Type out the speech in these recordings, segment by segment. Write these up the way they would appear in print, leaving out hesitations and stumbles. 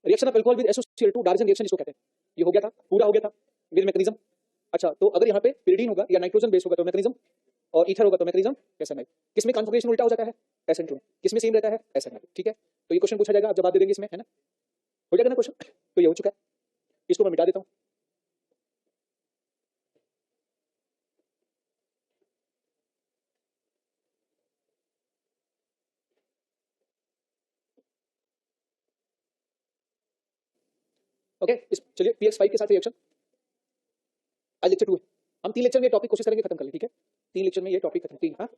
Reaction of alcohol with SOCl2 डार्जन reaction इसको कहते हैं। ये हो गया था, पूरा हो गया था विद मैग्नीशियम। अच्छा, तो अगर यहाँ पे pyridine होगा या नाइट्रोजन बेस होगा तो मैग्नीशियम, और ईथर होगा तो मैग्नीशियम SNI। किसमें कॉन्फ़िगरेशन उल्टा हो जाता है? SN2 में। किसमें सेम रहता है? SNI। ठीक है, तो ये क्वेश्चन पूछा जाएगा, आप जवाब दे देंगे इसमें, है ना? हो जाएगा ना क्वेश्चन? तो ये हो चुका है, इसको मैं मिटा देता हूँ। ओके, चलिए PX5 के साथ रिएक्शन। आज लेक्चर 2 है, हम 3 लेक्चर में ये टॉपिक कोशिश करेंगे खत्म कर ले। ठीक है, 3 लेक्चर में ये टॉपिक खत्म। 3, हाँ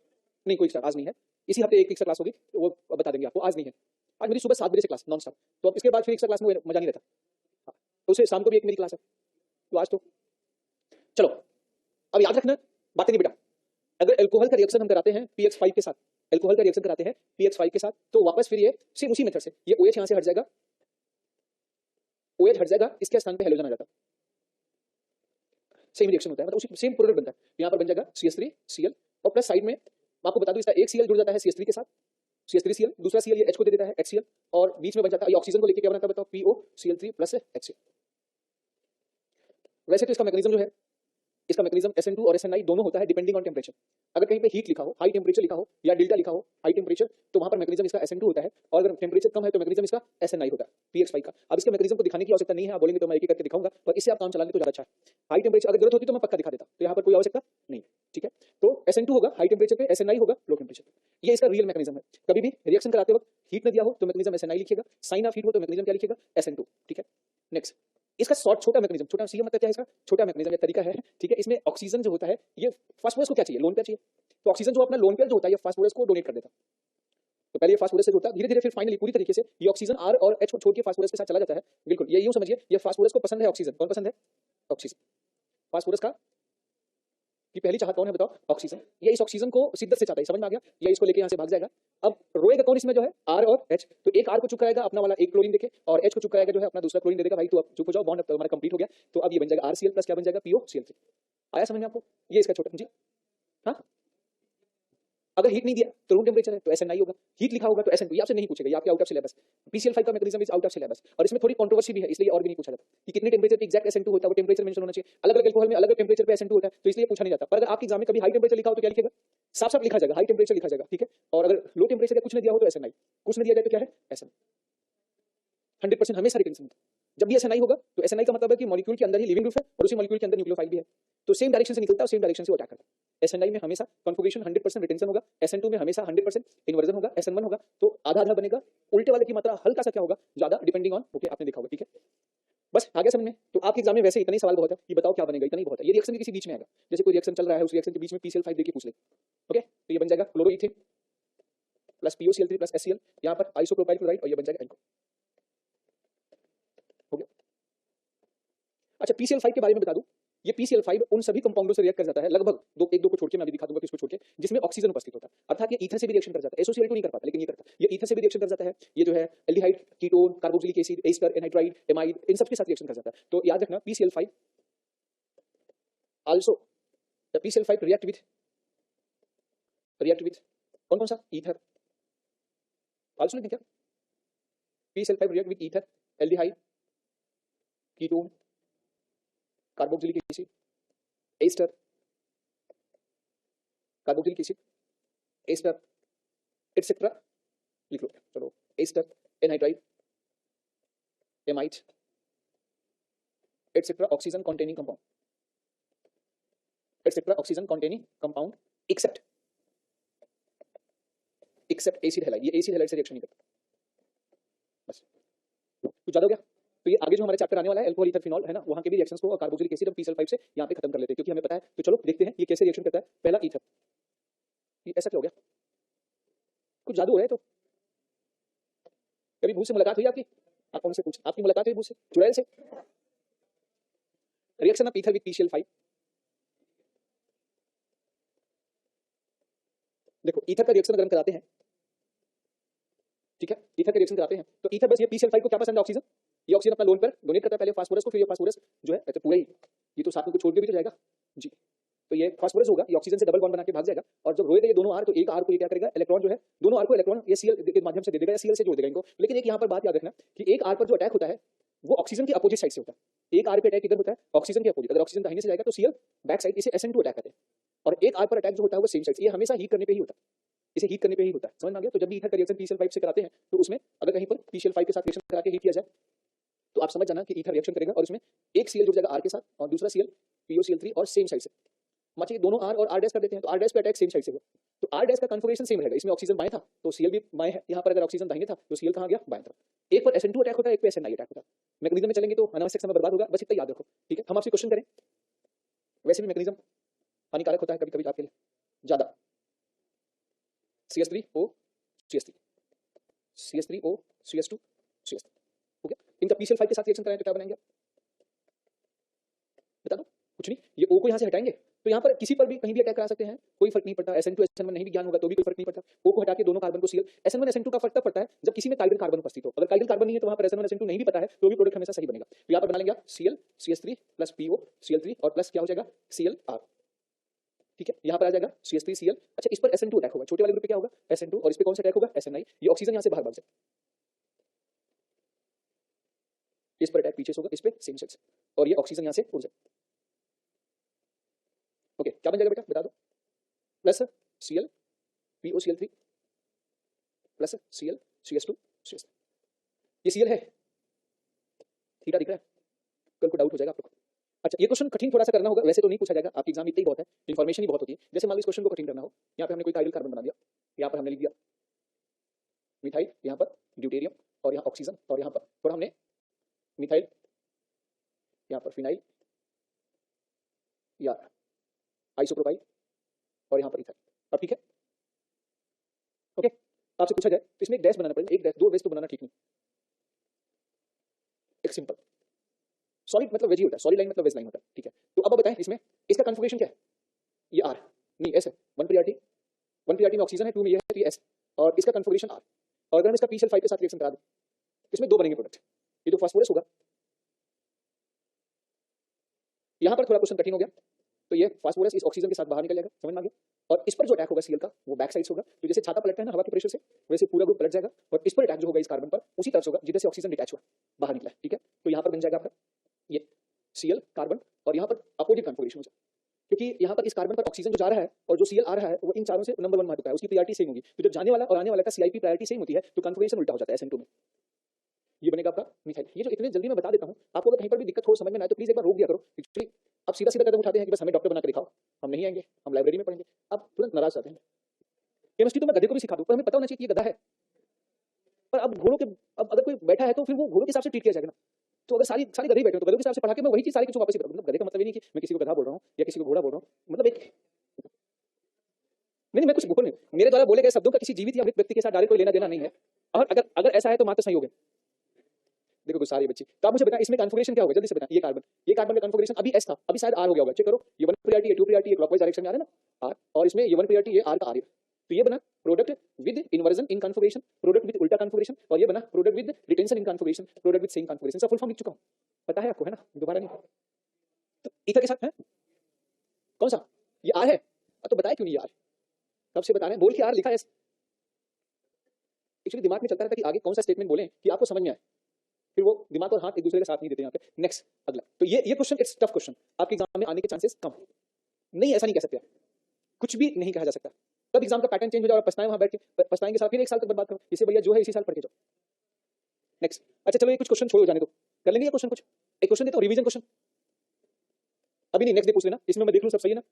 नहीं, कोई एक्स्ट्रा आज नहीं है। इसी हफ्ते एक एक्स्ट्रा क्लास होगी, तो वो बता देंगे आपको। आज नहीं है, आज मेरी सुबह 7 बजे से क्लास नॉन स्टॉप, तो अब इसके बाद फिर एक्स्ट्रा क्लास में मजा नहीं रहता। हाँ, तो उसे शाम को भी एक मेरी क्लास है, तो आज तो चलो। अब याद रखना बातें नहीं बेटा, अगर अल्कोहल का रिएक्शन हम कराते हैं PX5 के साथ, अल्कोहल का रिएक्शन कराते हैं PX5 के साथ, तो वापस फिर ये सेम उसी मेथड से ये OH यहाँ से हट जाएगा, OH हट जाएगा, इसके स्थान पे हेलोजन आ जाता है। सेम रिएक्शन होता है, मतलब उसी सेम प्रोडक्ट बनता है। यहाँ पर बन जाएगा CH3Cl, और प्लस साइड में मैं आपको बता दूं इसका एक Cl जुड़ जाता है CH3 के साथ, CH3Cl, दूसरा Cl ये H को दे देता है HCl, और बीच में बन जाता है ये ऑक्सीजन को लेके क्या बनाता है बताओ, POCl3 प्लस HCl। वैसे तो इसका मैकेनिज्म जो है, इसका मैकेनिज्म SN2 और SNI दोनों होता है डिपेंडिंग ऑन टेंपरेचर। अगर कहीं पे हीट लिखा हो, हाई टेंपरेचर लिखा हो, या डेल्टा लिखा हो हाई टेंपरेचर, तो वहां पर मैकेनिज्म इसका SN2 होता है, और अगर टेंपरेचर कम है तो मैकेनिज्म इसका SNI होता है PX5 का। अब इसके मैकेनिज्म को दिखाने की आवश्यकता नहीं है, आप बोलेंगे तो मैं एक एक करके दिखाऊंगा, पर इससे आप काम चला लेंगे तो ज्यादा अच्छा है। हाई टेंपरेचर अगर जरूरत होती तो मैं पक्का दिखा देता, तो यहाँ पर कोई आवश्यकता नहीं। ठीक है, तो SN2 होगा हाई टेंपरेचर पे, SNI होगा लो टेंपरेचर पे। ये इसका रियल मैकेनिज्म है। कभी भी रिएक्शन कराते वक्त हीट न दिया हो तो मैकेनिज्म SNI लिखिएगा, साइन ऑफ हीट हो तो मैकेनिज्म क्या लिखिएगा, SN2। ठीक है, नेक्स्ट इसका शॉर्ट छोटा मैकेनिज्म, छोटा सी मतलब क्या है इसका, छोटा मैकेनिज्म या तरीका है। ठीक है, इसमें ऑक्सीजन जो होता है, ये फास्फोरस को क्या चाहिए, लोन पेयर चाहिए, तो ऑक्सीजन जो अपना लोन पेयर जो होता है ये फास्फोरस को डोनेट कर देता है। तो पहले ये फास्फोरस से जुड़ता है, धीरे धीरे फिर फाइनली पूरी तरीके से ये ऑक्सीजन R और H को छोड़ के फास्फोरस के साथ चला जाता है। बिल्कुल, ये यूं समझिए, ये फास्फोरस को पसंद है ऑक्सीजन। कौन पसंद है? ऑक्सीजन। फास्फोरस का कि पहली चाहत कौन है बताओ, ऑक्सीजन। ये इस ऑक्सीजन को शिद्दत से चाहता है, समझ में आ गया? ये इसको लेके यहाँ से भाग जाएगा। अब रोएगा कौन इसमें जो है, R और H, तो एक R को चुप कराएगा अपना वाला एक क्लोरीन देके, और H को चुप कराएगा जो है अपना दूसरा क्लोरीन दे देगा। भाई तो अब चुप हो जाओ, बॉन्ड हमारा कंप्लीट हो गया। तो अब ये बन जाएगा RCl प्लस क्या बन जाएगा, POCl3। आया समझ में आपको? ये इसका छोटा जी। हाँ, अगर हीट नहीं दिया तो रूम टेंपरेचर है तो SNI होगा, हीट लिखा होगा तो SN2। ये आपसे नहीं पूछेगा, ये आपके आउट ऑफ सिलेबस। PCl5 का mechanism is out of syllabus, और इसमें थोड़ी कंट्रोवर्सी भी है, इसलिए और भी नहीं पूछा जाता कि कितने टेंपरेचर पे एग्जैक्ट SN2 होता है, वो टेंपरेचर मेंशन होना चाहिए। अलग अलग अल्कोहल में अलग अलग टेंपरेचर पे SN2 होता है, तो इसलिए पूछा नहीं जाता। पर अगर आपके एग्जाम में कभी हाई टेंपरेचर लिखा हो तो क्या लिखेगा, साफ साफ लिखा जाएगा, हाई टेंपरेचर लिखा जाएगा। ठीक है, और अगर लो टेंपरेचर या कुछ नहीं दिया हो तो SNI, कुछ नहीं दिया जाए तो क्या है, SN। 100% हमेशा रिटेंशन होता है। जब भी SNI होगा तो SNI का मतलब है कि मॉलिक्यूल के अंदर ही लिविंग ग्रुप है, और उसी मॉलिक्यूल के अंदर न्यूक्लियोफाइल भी है, तो सेम डायरेक्शन से निकलता है और सेम डायरेक्शन से वो अटैक करता है। SNI में हमेशा कॉन्फिगरेशन 100% रिटेंशन होगा, SN2 में हमेशा 100% इन्वर्जन होगा, SN1 होगा तो आधा आधा बनेगा, उल्टे वाले की मात्रा हल्का सा क्या होगा, ज्यादा, डिपेंडिंग ऑन। ओके, आपने देखा होगा। ठीक है, बस आ गया समझ में? तो आपके एग्जाम में वैसे इतने ही सवाल बहुत है कि बताओ क्या बनेगा, इतना ही बहुत है। ये रिएक्शन के किसी बीच में आएगा, जैसे कोई रिएक्शन चल रहा है, उस रिएक्शन के बीच में PCl5 देके पूछ ले। ओके, तो ये बन जाएगा chloroethane plus POCl3 plus HCl, यहाँ पर आइसोप्रोपाइल क्लोराइड, और ये बन जाएगा एल्कोहल। हो गया। अच्छा, PCl5 के बारे में बता दूं, ये PCl5 उन सभी कंपाउंडों से रिएक्ट कर जाता है, लगभग एक दो को छोड़ के, मैं अभी दिखा दूंगा किसको छोड़ के, जिसमें ऑक्सीजन उपस्थित होता है। अर्थात ये ईथर से भी रिएक्शन कर जाता है, SOCl2 नहीं कर पाता, लेकिन ये करता है। ये ईथर से भी रिएक्शन कर जाता है, ये जो है aldehyde, ketone, carboxylic acid, ester, anhydride, amide, इन सब के साथ रिएक्शन कर जाता है। तो याद रखना PCl5 also, the PCl5 react with कौन कौन सा, ईथर। आल्सो लिखें क्या, PCl5 react with ether, aldehyde, ketone, carboxylic acid, ester, carboxylic acid, ester etcetera लिख लो। चलो, ester, anhydride, amide etcetera oxygen containing compound, etcetera oxygen containing compound, except acid halide. ये acid halide से reaction नहीं करता। बस कुछ ज्यादा हो गया। तो ये आगे जो हमारे चैप्टर आने वाला है अल्कोहल ईथर फिनॉल है ना, वहां के भी रिएक्शंस को और कार्बोक्सिलिक एसिड और PCl5 से यहाँ पे खत्म कर लेते हैं, क्योंकि हमें पता है। तो चलो देखते हैं ये कैसे रिएक्शन करता है। पहला ईथर, ये ऐसा क्या हो गया, कुछ जादू है। तो कभी भूत से मुलाकात हुई आपकी? आप कौन से पूछ, आपकी मुलाकात हुई भूत से, चुड़ैल से? Reaction of ether with PCl5। देखो, ईथर का रिएक्शन अगर हम कराते हैं, ठीक है, ईथर का रिएक्शन कराते हैं तो ईथर बस ये PCl5 को क्या पसंद है, ऑक्सीजन। ये ऑक्सीजन अपना लोन पर डोनेट करता है पहले फास्फोरस को, फिर ये फास्फोरस जो है अच्छा पूरा ही, ये तो साथ में कुछ छोड़ के भी तो जाएगा जी। तो ये फास्फोरस होगा, ये ऑक्सीजन से डबल बॉन्ड बना के भाग जाएगा और जब रोएगा ये दोनों आर, तो एक आर को ये क्या करेगा, इलेक्ट्रॉन जो है, दोनों आर को इलेक्ट्रॉन ये सीएल के माध्यम से दे देगा या सीएल से जोड़ देगा इनको। लेकिन एक यहाँ पर बात याद रखना कि एक आर पर जो अटैक होता है वो ऑक्सीजन की अपोजिट साइड से होता है। एक आर पे अटैक किधर होता है, ऑक्सीजन के अपोजिट। अगर ऑक्सीजन दाहिने से जाएगा तो सीएल बैक साइड, इसे SN2 अटैक कहते हैं। और एक आर पर अटैक जो होता है वो सेम साइड से, ये हमेशा हीट करने पे ही होता है, इसे हीट करने पे ही होता है। समझ में आ गया? तो जब भी ईथर का रिएक्शन PCl5 से कराते हैं तो उसमें अगर कहीं पर PCl5 के साथ रिएक्शन करा के हीट किया जाए तो आप समझ जाना कि ईथर रिएक्शन करेगा और उसमें एक सीएल जुड़ जाएगा आर के साथ और दूसरा सीएल POCl3 और सेम साइड से। माचिए दोनों आर और आर डैश कर देते हैं तो आर डैश पे अटैक सेम साइड से हुआ, तो आर डैश का कन्फिगरेशन सेम रहेगा। इसमें ऑक्सीजन बाएं था तो सीएल भी बाएं है, यहाँ पर अगर ऑक्सीजन दाहिने था तो सीएल कहाँ गया, बाएं तरफ। एक पर SN2 अटैक होता है, एक पे SNI अटैक होता है। मैकेनिज्म में चलेंगे तो अनावश्यक समय बर्बाद होगा, बस इतना याद रखो, ठीक है। हम आपसे क्वेश्चन करें, वैसे भी मैकेनिज्म हानिकारक होता है कभी कभी आपके लिए ज्यादा। CH3O CH3 CH3O CH2 CH3, ठीक है। इनका PCl5 के साथ रिएक्शन कराएं तो क्या बनाएंगे, बता दो? कुछ नहीं, ये O को यहाँ से हटाएंगे तो यहाँ पर किसी पर भी कहीं भी अटैक करा सकते हैं, कोई फर्क नहीं पड़ता। SN2 SN1 नहीं भी ज्ञान होगा तो भी कोई फर्क नहीं पड़ता। O को हटा के दोनों कार्बन को सीएल। SN1 SN2 का फर्क तब पड़ता है जब किसी में कार्बन कार्बन उपस्थित हो। अगर कार्बन कार्बन नहीं है तो वहाँ पर SN1 SN2 नहीं भी पता है तो भी प्रोडक्ट हमेशा सही बनेगा। तो यहाँ पर बना लेंगे Cl CH3 plus PO Cl3 और प्लस क्या हो जाएगा Clr, ठीक है। यहाँ पर आ जाएगा CH3 Cl। अच्छा, इस पर SN2 अटैक होगा, छोटे वाले ग्रुप पे क्या होगा SN2 और इस पे कौन सा अटैक होगा SNI। ये ऑक्सीजन यहाँ से बाहर भाग जाए, इस पर अटैक पीछे से होगा, इस पे सेम साइड से, और ये ऑक्सीजन यहाँ से उड़ जाए। ओके, क्या बन जाएगा बेटा बता दो? Plus Cl POCl3 plus Cl CH2 CH3। ये Cl है, थीटा दिख रहा है, कल को डाउट हो जाएगा आप लोग को। अच्छा, ये क्वेश्चन कठिन थोड़ा सा करना होगा, वैसे तो नहीं पूछा जाएगा, आपके एग्जाम में इतना ही बहुत है, इन्फॉर्मेशन ही बहुत होती है। जैसे मान लो इस क्वेश्चन को कठिन करना हो, यहाँ पे हमने कोई काइरल कार्बन बना दिया, यहाँ पर हमने लिख दिया मिथाइल, यहाँ पर ड्यूटेरियम और यहाँ ऑक्सीजन, और यहाँ पर थोड़ा हमने मिथाइल, यहाँ पर फिनाइल या आइसोप्रोपाइल और यहाँ पर इथाइल। अब ठीक है, ओके। आपसे पूछा जाए तो इसमें एक डैश बनाना पड़ेगा, एक डैश, दो डैश तो बनाना ठीक नहीं। एक सिंपल सॉलिड मतलब वेज ही होता है, सॉलिड लाइन मतलब वेज लाइन होता है, ठीक है। तो अब बताएं इसमें इसका कन्फिगरेशन क्या है, ये आर नहीं एस है, 1 पीआरटी में ऑक्सीजन है, 2 में ये है तो ये एस, और इसका कन्फिगरेशन आर। और अगर हम इसका PCl5 के साथ रिएक्शन करा दें तो इसमें दो बनेंगे प्रोडक्ट, ये तो फास्फोरस होगा। यहाँ पर थोड़ा क्वेश्चन कठिन हो गया, तो ये फास्फोरस इस ऑक्सीजन के साथ बाहर निकल जाएगा, समझ में आ गया। और इस पर जो अटैक होगा सीएल का वो बैक साइड से होगा, तो जैसे छाता पलटता है ना हवा के प्रेशर से, वैसे पूरा ग्रुप पलट जाएगा और इस पर अटैक जो होगा इस कार्बन पर उसी तरफ से होगा जिधर से ऑक्सीजन डिटैच हुआ बाहर निकला है, ठीक है। तो यहाँ पर बन जाएगा आपका ये सीएल कार्बन और यहाँ पर अपोजिट कन्फिगरेशन हो जाएगा, क्योंकि यहाँ पर इस कार्बन पर ऑक्सीजन जो जा रहा है और जो सीएल आ रहा है वो इन चारों से नंबर 1 मार्क होता है, उसकी प्रायोरिटी सेम होगी। तो जब जाने वाला और आने वाला का CIP प्रायोरिटी सेम होती है तो कन्फिगरेशन उल्टा हो जाता है SN2 में, ये बनेगा आपका मिथाइल। ये जो इतने जल्दी मैं बता देता हूँ, आपको अगर कहीं पर भी दिक्कत हो समझ में ना आए तो प्लीज एक बार रोक दिया करो। एक्चुअली आप सीधा सीधा कदम उठाते हैं कि बस हमें डॉक्टर बना के दिखाओ, हम नहीं आएंगे, हम लाइब्रेरी में पढ़ेंगे, आप तुरंत नाराज आते हैं। केमिस्ट्री तो मैं गधे को भी सिखा दूं, पर हमें पता होना चाहिए कि ये गधा है। पर अब घोड़ों के, अब अगर कोई बैठा है तो फिर वो घोड़ों के हिसाब से ट्रीट किया जाएगा ना। तो अगर सारी गधे ही बैठे तो गधे के हिसाब से पढ़ा के मैं वही चीज सारी कुछ वापस ही करूँ। मतलब गधे का मतलब ये नहीं कि मैं किसी को गधा बोल रहा हूँ या किसी को घोड़ा बोल रहा हूँ, मतलब एक नहीं, मैं कुछ बोल नहीं, मेरे द्वारा बोले गए शब्दों का किसी जीवित या मृत व्यक्ति के साथ डायरेक्ट कोई लेना देना नहीं है। और अगर ऐसा है तो मात्र संयोग है। देखो कुछ सारी बच्ची, तो आप मुझे बताएं इसमें कन्फिगरेशन क्या होगा, जल्दी से बताएं। ये कार्बन में कन्फिगरेशन अभी एस था, अभी शायद आर हो गया होगा, चेक करो। ये 1 प्रायोरिटी है, 2 प्रायोरिटी है, क्लॉकवाइज डायरेक्शन में आ रहा है ना आर, और इसमें ये 1 प्रायोरिटी ये आर का आर है। तो ये बना product with inversion in configuration, product with उल्टा कन्फिगरेशन, और ये बना product with retention in configuration, product with same configuration. सब फुल फॉर्म लिख चुका हूं, पता है आपको, है ना, दोबारा नहीं। तो ईथर के साथ है कौन सा, ये आर है, तो बताया क्यों नहीं आर, कब से बता रहे हैं, बोल के आर लिखा है। एक्चुअली दिमाग में चलता रहता है कि आगे कौन सा स्टेटमेंट बोलें कि आपको समझ में आए, फिर वो दिमाग और हाथ एक दूसरे के साथ नहीं देते यहाँ पे। नेक्स्ट अगला, तो ये क्वेश्चन इट्स टफ क्वेश्चन, आपके एग्जाम में आने के चांसेस कम नहीं, ऐसा नहीं कह सकते, कुछ भी नहीं कहा जा सकता। तब एग्जाम का पैटर्न चेंज हो जाए और पछताए वहां बैठ के, पछताएंगे साल, फिर 1 साल तक बर्बाद करो। इससे भैया जो है इसी साल पढ़ के जाओ। नेक्स्ट, अच्छा चलो ये कुछ क्वेश्चन छोड़ो, जाने दो, कर लेंगे ये क्वेश्चन, कुछ एक क्वेश्चन देता हूं रिवीजन क्वेश्चन, अभी नहीं नेक्स्ट डे पूछ लेना, इसमें मैं देख लूं सब सही है ना।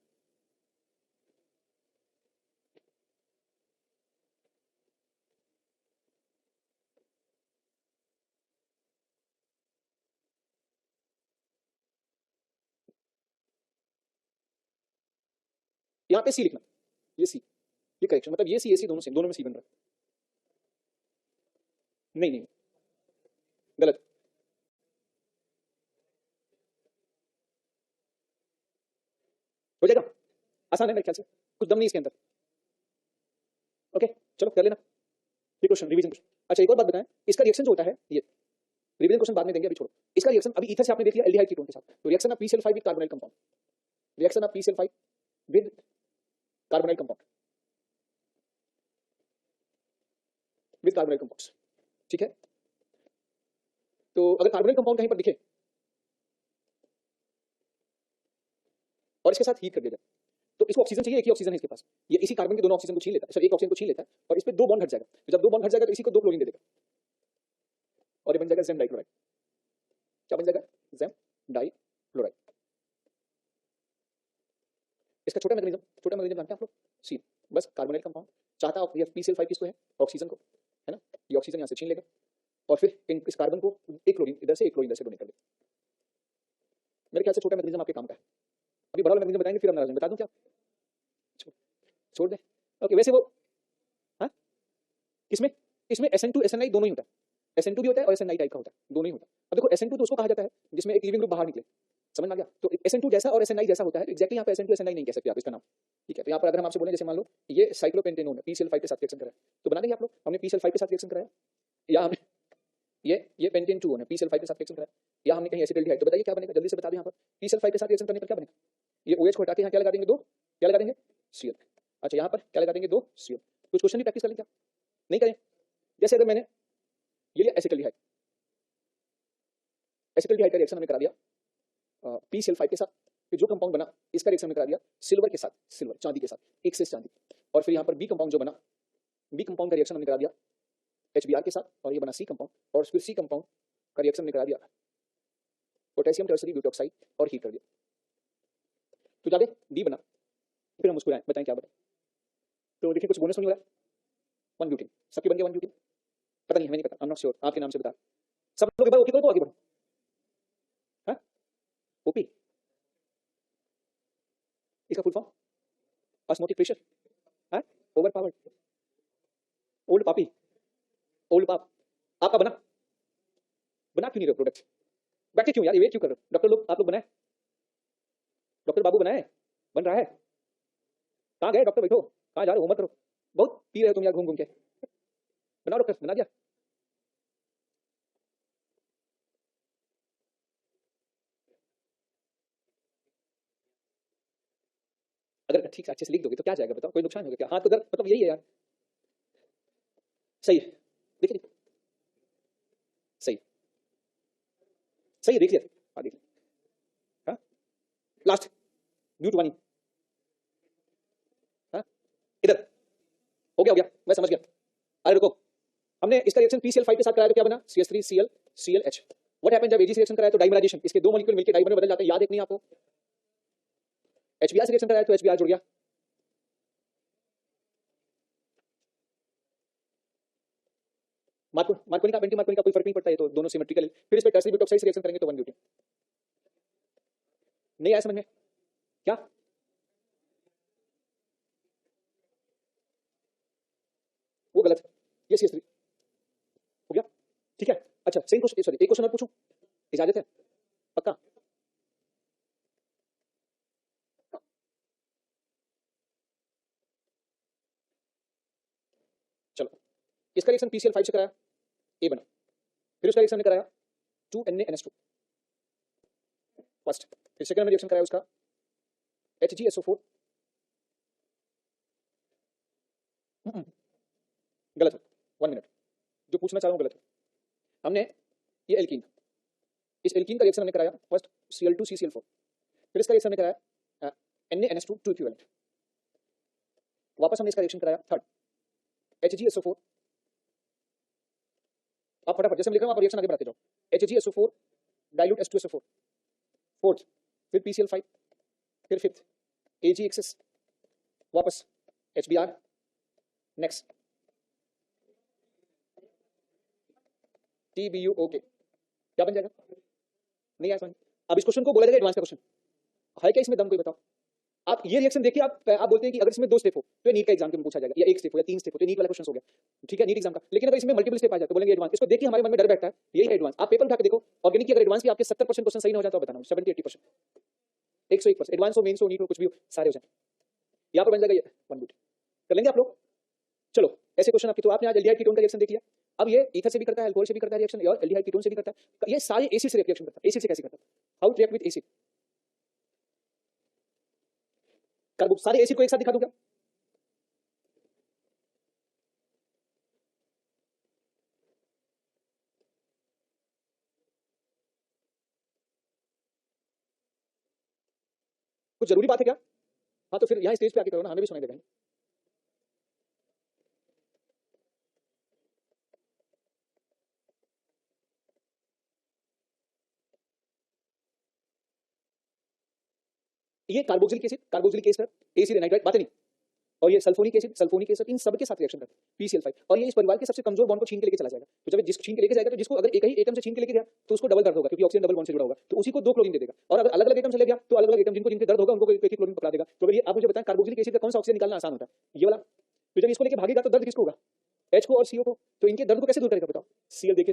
यहाँ पे सी लिखना, ये सी, ये करेक्शन, मतलब ये सी दोनों सेम, दोनों में सी बन रहा है। नहीं, गलत, हो जाएगा, आसान है मेरे ख्याल से, कुछ दम नहीं इसके अंदर। ओके चलो कर लेना ये क्वेश्चन, रिवीजन क्वेश्चन। अच्छा एक और बात बताएं, इसका रिएक्शन जो होता है, ये रिवीजन क्वेश्चन बाद में देंगे, अभी छोड़ो। इसका रिएक्शन अभी ईथर से आपने देख लिया एल्डिहाइड कीटोन के साथ, तो reaction of PCl5 with carbonyl compound, reaction of PCl5 with carbonyl compound, with carbonyl compounds, ठीक है। तो अगर कार्बोनाइल कंपाउंड कहीं पर दिखे और इसके साथ हीट कर दिया जाए, तो इसको ऑक्सीजन चाहिए, एक ही ऑक्सीजन है इसके पास, ये इसी कार्बन के दोनों ऑक्सीजन को छीन लेता है, सर एक ऑक्सीजन को छीन लेता है और इस पे दो बॉन्ड हट जाएगा, तो जब दो बॉन्ड हट जाएगा तो इसी को दो क्लोरीन दे देगा और ये बन जाएगा ज़ेम डाइक्लोराइड। क्या बन जाएगा? ज़ेम डाइक्लोराइड। इसका छोटा मैकेनिज्म जानते हैं आप लोग? सी, बस कार्बोनाइल कंपाउंड चाहता है PCl5 किसको है? ऑक्सीजन को, है ना, ये ऑक्सीजन यहाँ से छीन लेगा और फिर इस कार्बन को एक क्लोरीन इधर से, एक क्लोरीन इधर से डोनेट कर देगा। मेरे ख्याल से छोटा मैकेनिज्म आपके काम का है। अभी बड़ा वाला मैकेनिज्म बताएंगे, फिर हम नाराज बता दूं क्या? छोड़ दे, ओके। वैसे वो, हाँ, किसमें? इसमें SN2 SNI दोनों ही होता है, SN2 भी होता है और SNI टाइप का होता है, दोनों ही होता है। अब देखो SN2 तो उसको कहा जाता है जिसमें एक लिविंग ग्रुप बाहर निकले, समझ में आ गया? तो SN2 जैसा और SNI जैसा होता है, एक्जैक्टली यहाँ पे SN2 SNI नहीं कह सकते आप इसका नाम, ठीक है। तो यहाँ पर अगर हम आपसे बोलें जैसे मान लो ये साइक्लोपेंटेनोन है, PCl5 के साथ रिएक्शन कराया, तो बना देंगे आप लोग, हमने PCl5 के साथ रिएक्शन कराया, या हमने ये पेंटेन 2 है, PCl5 के साथ रिएक्शन कराया, या हमने कहीं एसिटाल्डिहाइड, तो बताइए क्या बनेगा? जल्दी से बता दें। यहाँ पर PCl5 के साथ रिएक्शन करने पर क्या बनेगा? ये OH को हटा के यहाँ क्या लगा देंगे? दो क्या लगा देंगे? Cl। अच्छा, यहाँ पर क्या लगा देंगे? दो Cl। कुछ क्वेश्चन भी प्रैक्टिस कर लें क्या? नहीं करें? जैसे अगर मैंने ये लिया एसिटाल्डिहाइड, एसिटाल्डिहाइड का रिएक्शन हमने करा दिया PCl5 के साथ, फिर जो कंपाउंड बना इसका रिएक्शन हमने करा दिया सिल्वर के साथ, सिल्वर चांदी के साथ, एक्सेस चांदी, और फिर यहाँ पर बी कंपाउंड जो बना, बी कंपाउंड का रिएक्शन हमने करा दिया HBr के साथ और ये बना सी कंपाउंड, और फिर सी कंपाउंड का रिएक्शन हमने करा दिया पोटेशियम टर्सरी ब्यूटॉक्साइड और हीट कर दिया, तो जाके डी बना। फिर हम उसको बताएं क्या बना। तो देखिए कुछ बोनस नहीं हो रहा है, 1 ब्यूटेन, सबके बन गया 1 ब्यूटेन, पता नहीं, हमें नहीं पता, आई एम नॉट श्योर, आपके नाम से बता। सब लोग एक बार ओके करो तो आगे बढ़ो। हाँ, ओपी इसका फुल फॉर्म ऑस्मोटिक प्रेशर, हाँ, ओवर पावर्ड, ओल्ड पापी, ओल्ड पाप। आपका बना क्यों नहीं रहे प्रोडक्ट? बैठे क्यों यार, ये वेट क्यों कर रहे हो? डॉक्टर लोग, आप लोग बनाए, डॉक्टर बाबू बनाए, बन रहा है, कहाँ गए डॉक्टर? बैठो, कहाँ जा रहे हो? मत करो, बहुत पी रहे हो तुम यार घूम घूम के, बनाओ डॉक्टर, बना दिया। अगर ठीक से अच्छे से लिख दोगे तो क्या जाएगा बताओ, कोई नुकसान होगा क्या? हाथ तो दर्द, मतलब यही है यार, सही है, देखिए सही, सही है, देख लिया, हाँ देख लिया, हाँ लास्ट ब्यूट वानी, हाँ इधर हो गया, मैं समझ गया। अरे रुको, हमने इसका रिएक्शन PCl5 के साथ कराया तो क्या बना? CH3Cl ClH। व्हाट हैपेंड जब AG से रिएक्शन कराया तो डाइमराइजेशन, इसके दो मॉलिक्यूल मिलकर डाइमर में बदल जाते हैं, याद है कि नहीं आपको? HBr से रिएक्शन कराया तो HBr जुड़ गया, मार्कोनी का एंटी मार्कोनी का कोई फर्क नहीं पड़ता है, तो दोनों सिमेट्रिकल। फिर इस पे टर्सरी ब्यूटॉक्साइड से रिएक्शन करेंगे तो 1 ब्यूटेन। नहीं आया समझ में क्या? वो गलत है, ये CH3 हो गया, ठीक है। अच्छा सेम क्वेश्चन, सॉरी एक क्वेश्चन और पूछूं, इजाजत है? पक्का? चलो, इसका रिएक्शन PCl5 से कराया, ए बना, फिर उसका रिएक्शन हमने कराया 2NaNH2 फर्स्ट, फिर सेकंड में रिएक्शन कराया उसका HgSO4, गलत है, 1 मिनट, जो पूछना चाह रहा हूं गलत है। हमने ये एल्कीन, इस एल्कीन का रिएक्शन हमने कराया फर्स्ट Cl2CCl4, फिर इसका रिएक्शन हमने कराया NaNH2 2 इक्विवेलेंट, वापस हमने इसका रिएक्शन कराया थर्ड HgSO4, आप फटाफट जैसे हम लिख रहे हैं आप रिएक्शन आगे बढ़ाते जाओ, HgSO4 डाइल्यूट H2SO4 फोर्थ, फिर PCl5, फिर फिफ्थ AgXS, वापस HBr, नेक्स्ट TBU, ओके, क्या बन जाएगा? नहीं आया समझ। अब इस क्वेश्चन को बोला जाएगा एडवांस का क्वेश्चन है क्या? इसमें दम कोई बताओ। आप ये रिएक्शन देखिए, आप बोलते हैं कि अगर इसमें 2 स्टेप हो तो ये नीट का एग्जाम में पूछा जाएगा, या 1 स्टेप हो या 3 स्टेप हो तो नीट वाला क्वेश्चन हो गया, ठीक है, नीट एग्जाम का। लेकिन अगर इसमें मल्टीपल स्टेप आ जाए तो बोलेंगे एडवांस। इसको देखिए हमारे मन में डर बैठता है, यही है एडवांस। आप पेपर उठा के देखो, ऑर्गेनिक की अगर एडवांस की आपके 70% क्वेश्चन सही ना हो जाए तो बताना, 70-80%, 101%, एडवांस हो, मेंस हो, नीट हो, कुछ भी हो, सारे हो जाए। यहाँ पर बन जाएगा ये 1 ब्यूटेन, कर लेंगे आप लोग। चलो ऐसे क्वेश्चन आपके, तो आपने आज एल्डिहाइड कीटोन का रिएक्शन देख लिया। अब ये ईथर से भी करता है, अल्कोहल से भी करता है रिएक्शन, और एल्डिहाइड कीटोन से भी करता है, ये सारे एसिड से रिएक्शन करता है। एसिड से कैसे करता है? How to react with acid? Carbo सारे एसिड को एक साथ दिखा दूं क्या? कुछ जरूरी बात है क्या? हाँ तो फिर यहाँ स्टेज पे आके करो ना, हमें भी सुनाई देगा। ये कार्बोक्सिलिक एसिड एसिड एनाइड्राइड बातें नहीं, और ये सल्फोनिक एसिड इन सब के साथ रिएक्शन करता है PCl5, और ये इस परिवार के सबसे कमजोर बॉन्ड को छीन के लेके चला जाएगा। तो जब जिसको छीन के लेके जाएगा, तो जिसको अगर एक ही एटम से छीन के लेके गया तो उसको डबल दर्द होगा, क्योंकि ऑक्सीजन डबल बॉन्ड से जुड़ा होगा, तो उसी को 2 क्लोरीन दे देगा। और अगर अलग अलग एटम से ले गया तो अलग अलग एटम जिनको जिनके दर्द होगा उनको एक एक क्लोरीन पकड़ा देगा। तो अगर ये आप मुझे बताएं कार्बोक्सिलिक एसिड का कौन सा ऑक्सीजन निकालना आसान होता है? ये वाला। तो जब इसको लेके भागेगा तो दर्द किसको होगा? H को और CO को। तो इनके दर्द को कैसे दूर करेगा बताओ? Cl देके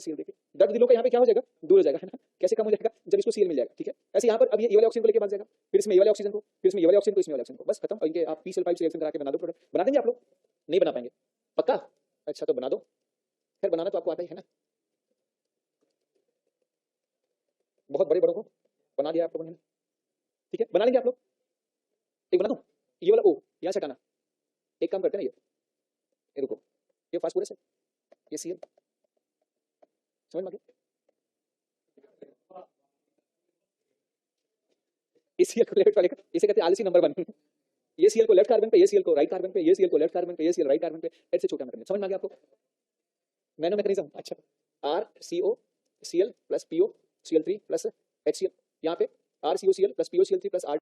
दर्द दिलों का यहाँ पे क्या हो जाएगा? दूर हो जाएगा, है ना? कैसे कम हो जाएगा? जब इसको Cl मिल जाएगा, ठीक है। ऐसे यहाँ पर अब ये वाले ऑक्सीजन को लेके भाग जाएगा, फिर इसमें ये वाले ऑक्सीजन को, फिर इसमें ये वाले ऑक्सीजन को, इसमें वाले ऑक्सीजन को, बस खत्म। और इनके आप PCl5 से रिएक्शन करा के बना दो प्रोडक्ट। बना देंगे आप लोग? नहीं बना पाएंगे पक्का? अच्छा तो बना दो, खैर बनाना तो आपको आता ही है ना, बहुत बड़े बड़ों को बना दिया आप लोगों ने, ठीक है। बना लेंगे आप लोग। एक बना दो, ये वाला O यहाँ से हटाना। एक काम करते हैं ना, ये रुको, ये फास्फोरस है, ये Cl, समझ में आ गया? इस Cl को लेफ्ट वाले का, इसे कहते हैं आलसी नंबर 1। ये Cl को लेफ्ट कार्बन पे, ये Cl को राइट कार्बन पे, ये Cl को लेफ्ट कार्बन पे, ये Cl राइट कार्बन पे, ऐसे छोटा मैकेनिज्म। समझ में आ गया आपको? Nano mechanism. अच्छा, RCO Cl plus PO Cl3 plus HCl, यहाँ पे RCO Cl plus PO Cl3 plus R।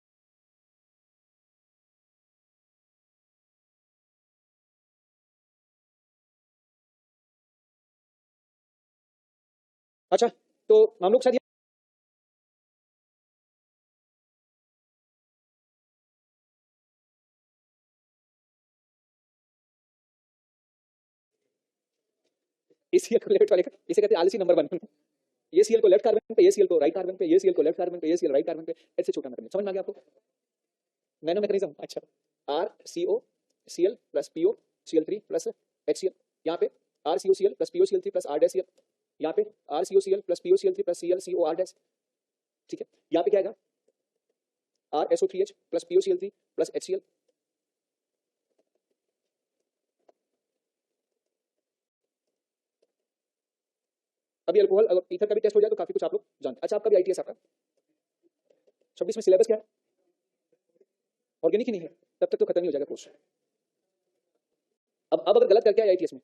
अच्छा तो हम लोग शायद इस Cl को लेफ्ट वाले का, इसे कहते हैं आलसी नंबर 1। ये Cl को लेफ्ट कार्बन पे, ये Cl को राइट कार्बन पे, ये Cl को लेफ्ट कार्बन पे, ये Cl राइट कार्बन पे, ऐसे छोटा मैकेनिज्म। समझ में आ गया आपको? Nano mechanism. अच्छा, RCO Cl plus PO Cl3 plus HCl, यहाँ पे RCO Cl plus PO Cl3 plus R dash Cl, यहाँ पे RCO Cl plus PO Cl3 plus ClCO R dash, ठीक है। यहाँ पे क्या आएगा? RSO3H plus PO Cl3 plus HCl। अभी अल्कोहल अगर ईथर का भी टेस्ट हो जाए तो काफी कुछ आप लोग जानते हैं। अच्छा आपका भी ITS आपका 26 में सिलेबस क्या है? ऑर्गेनिक ही नहीं है, तब तक तो खत्म ही हो जाएगा कोर्स। अब अगर गलत करके आए ITS में,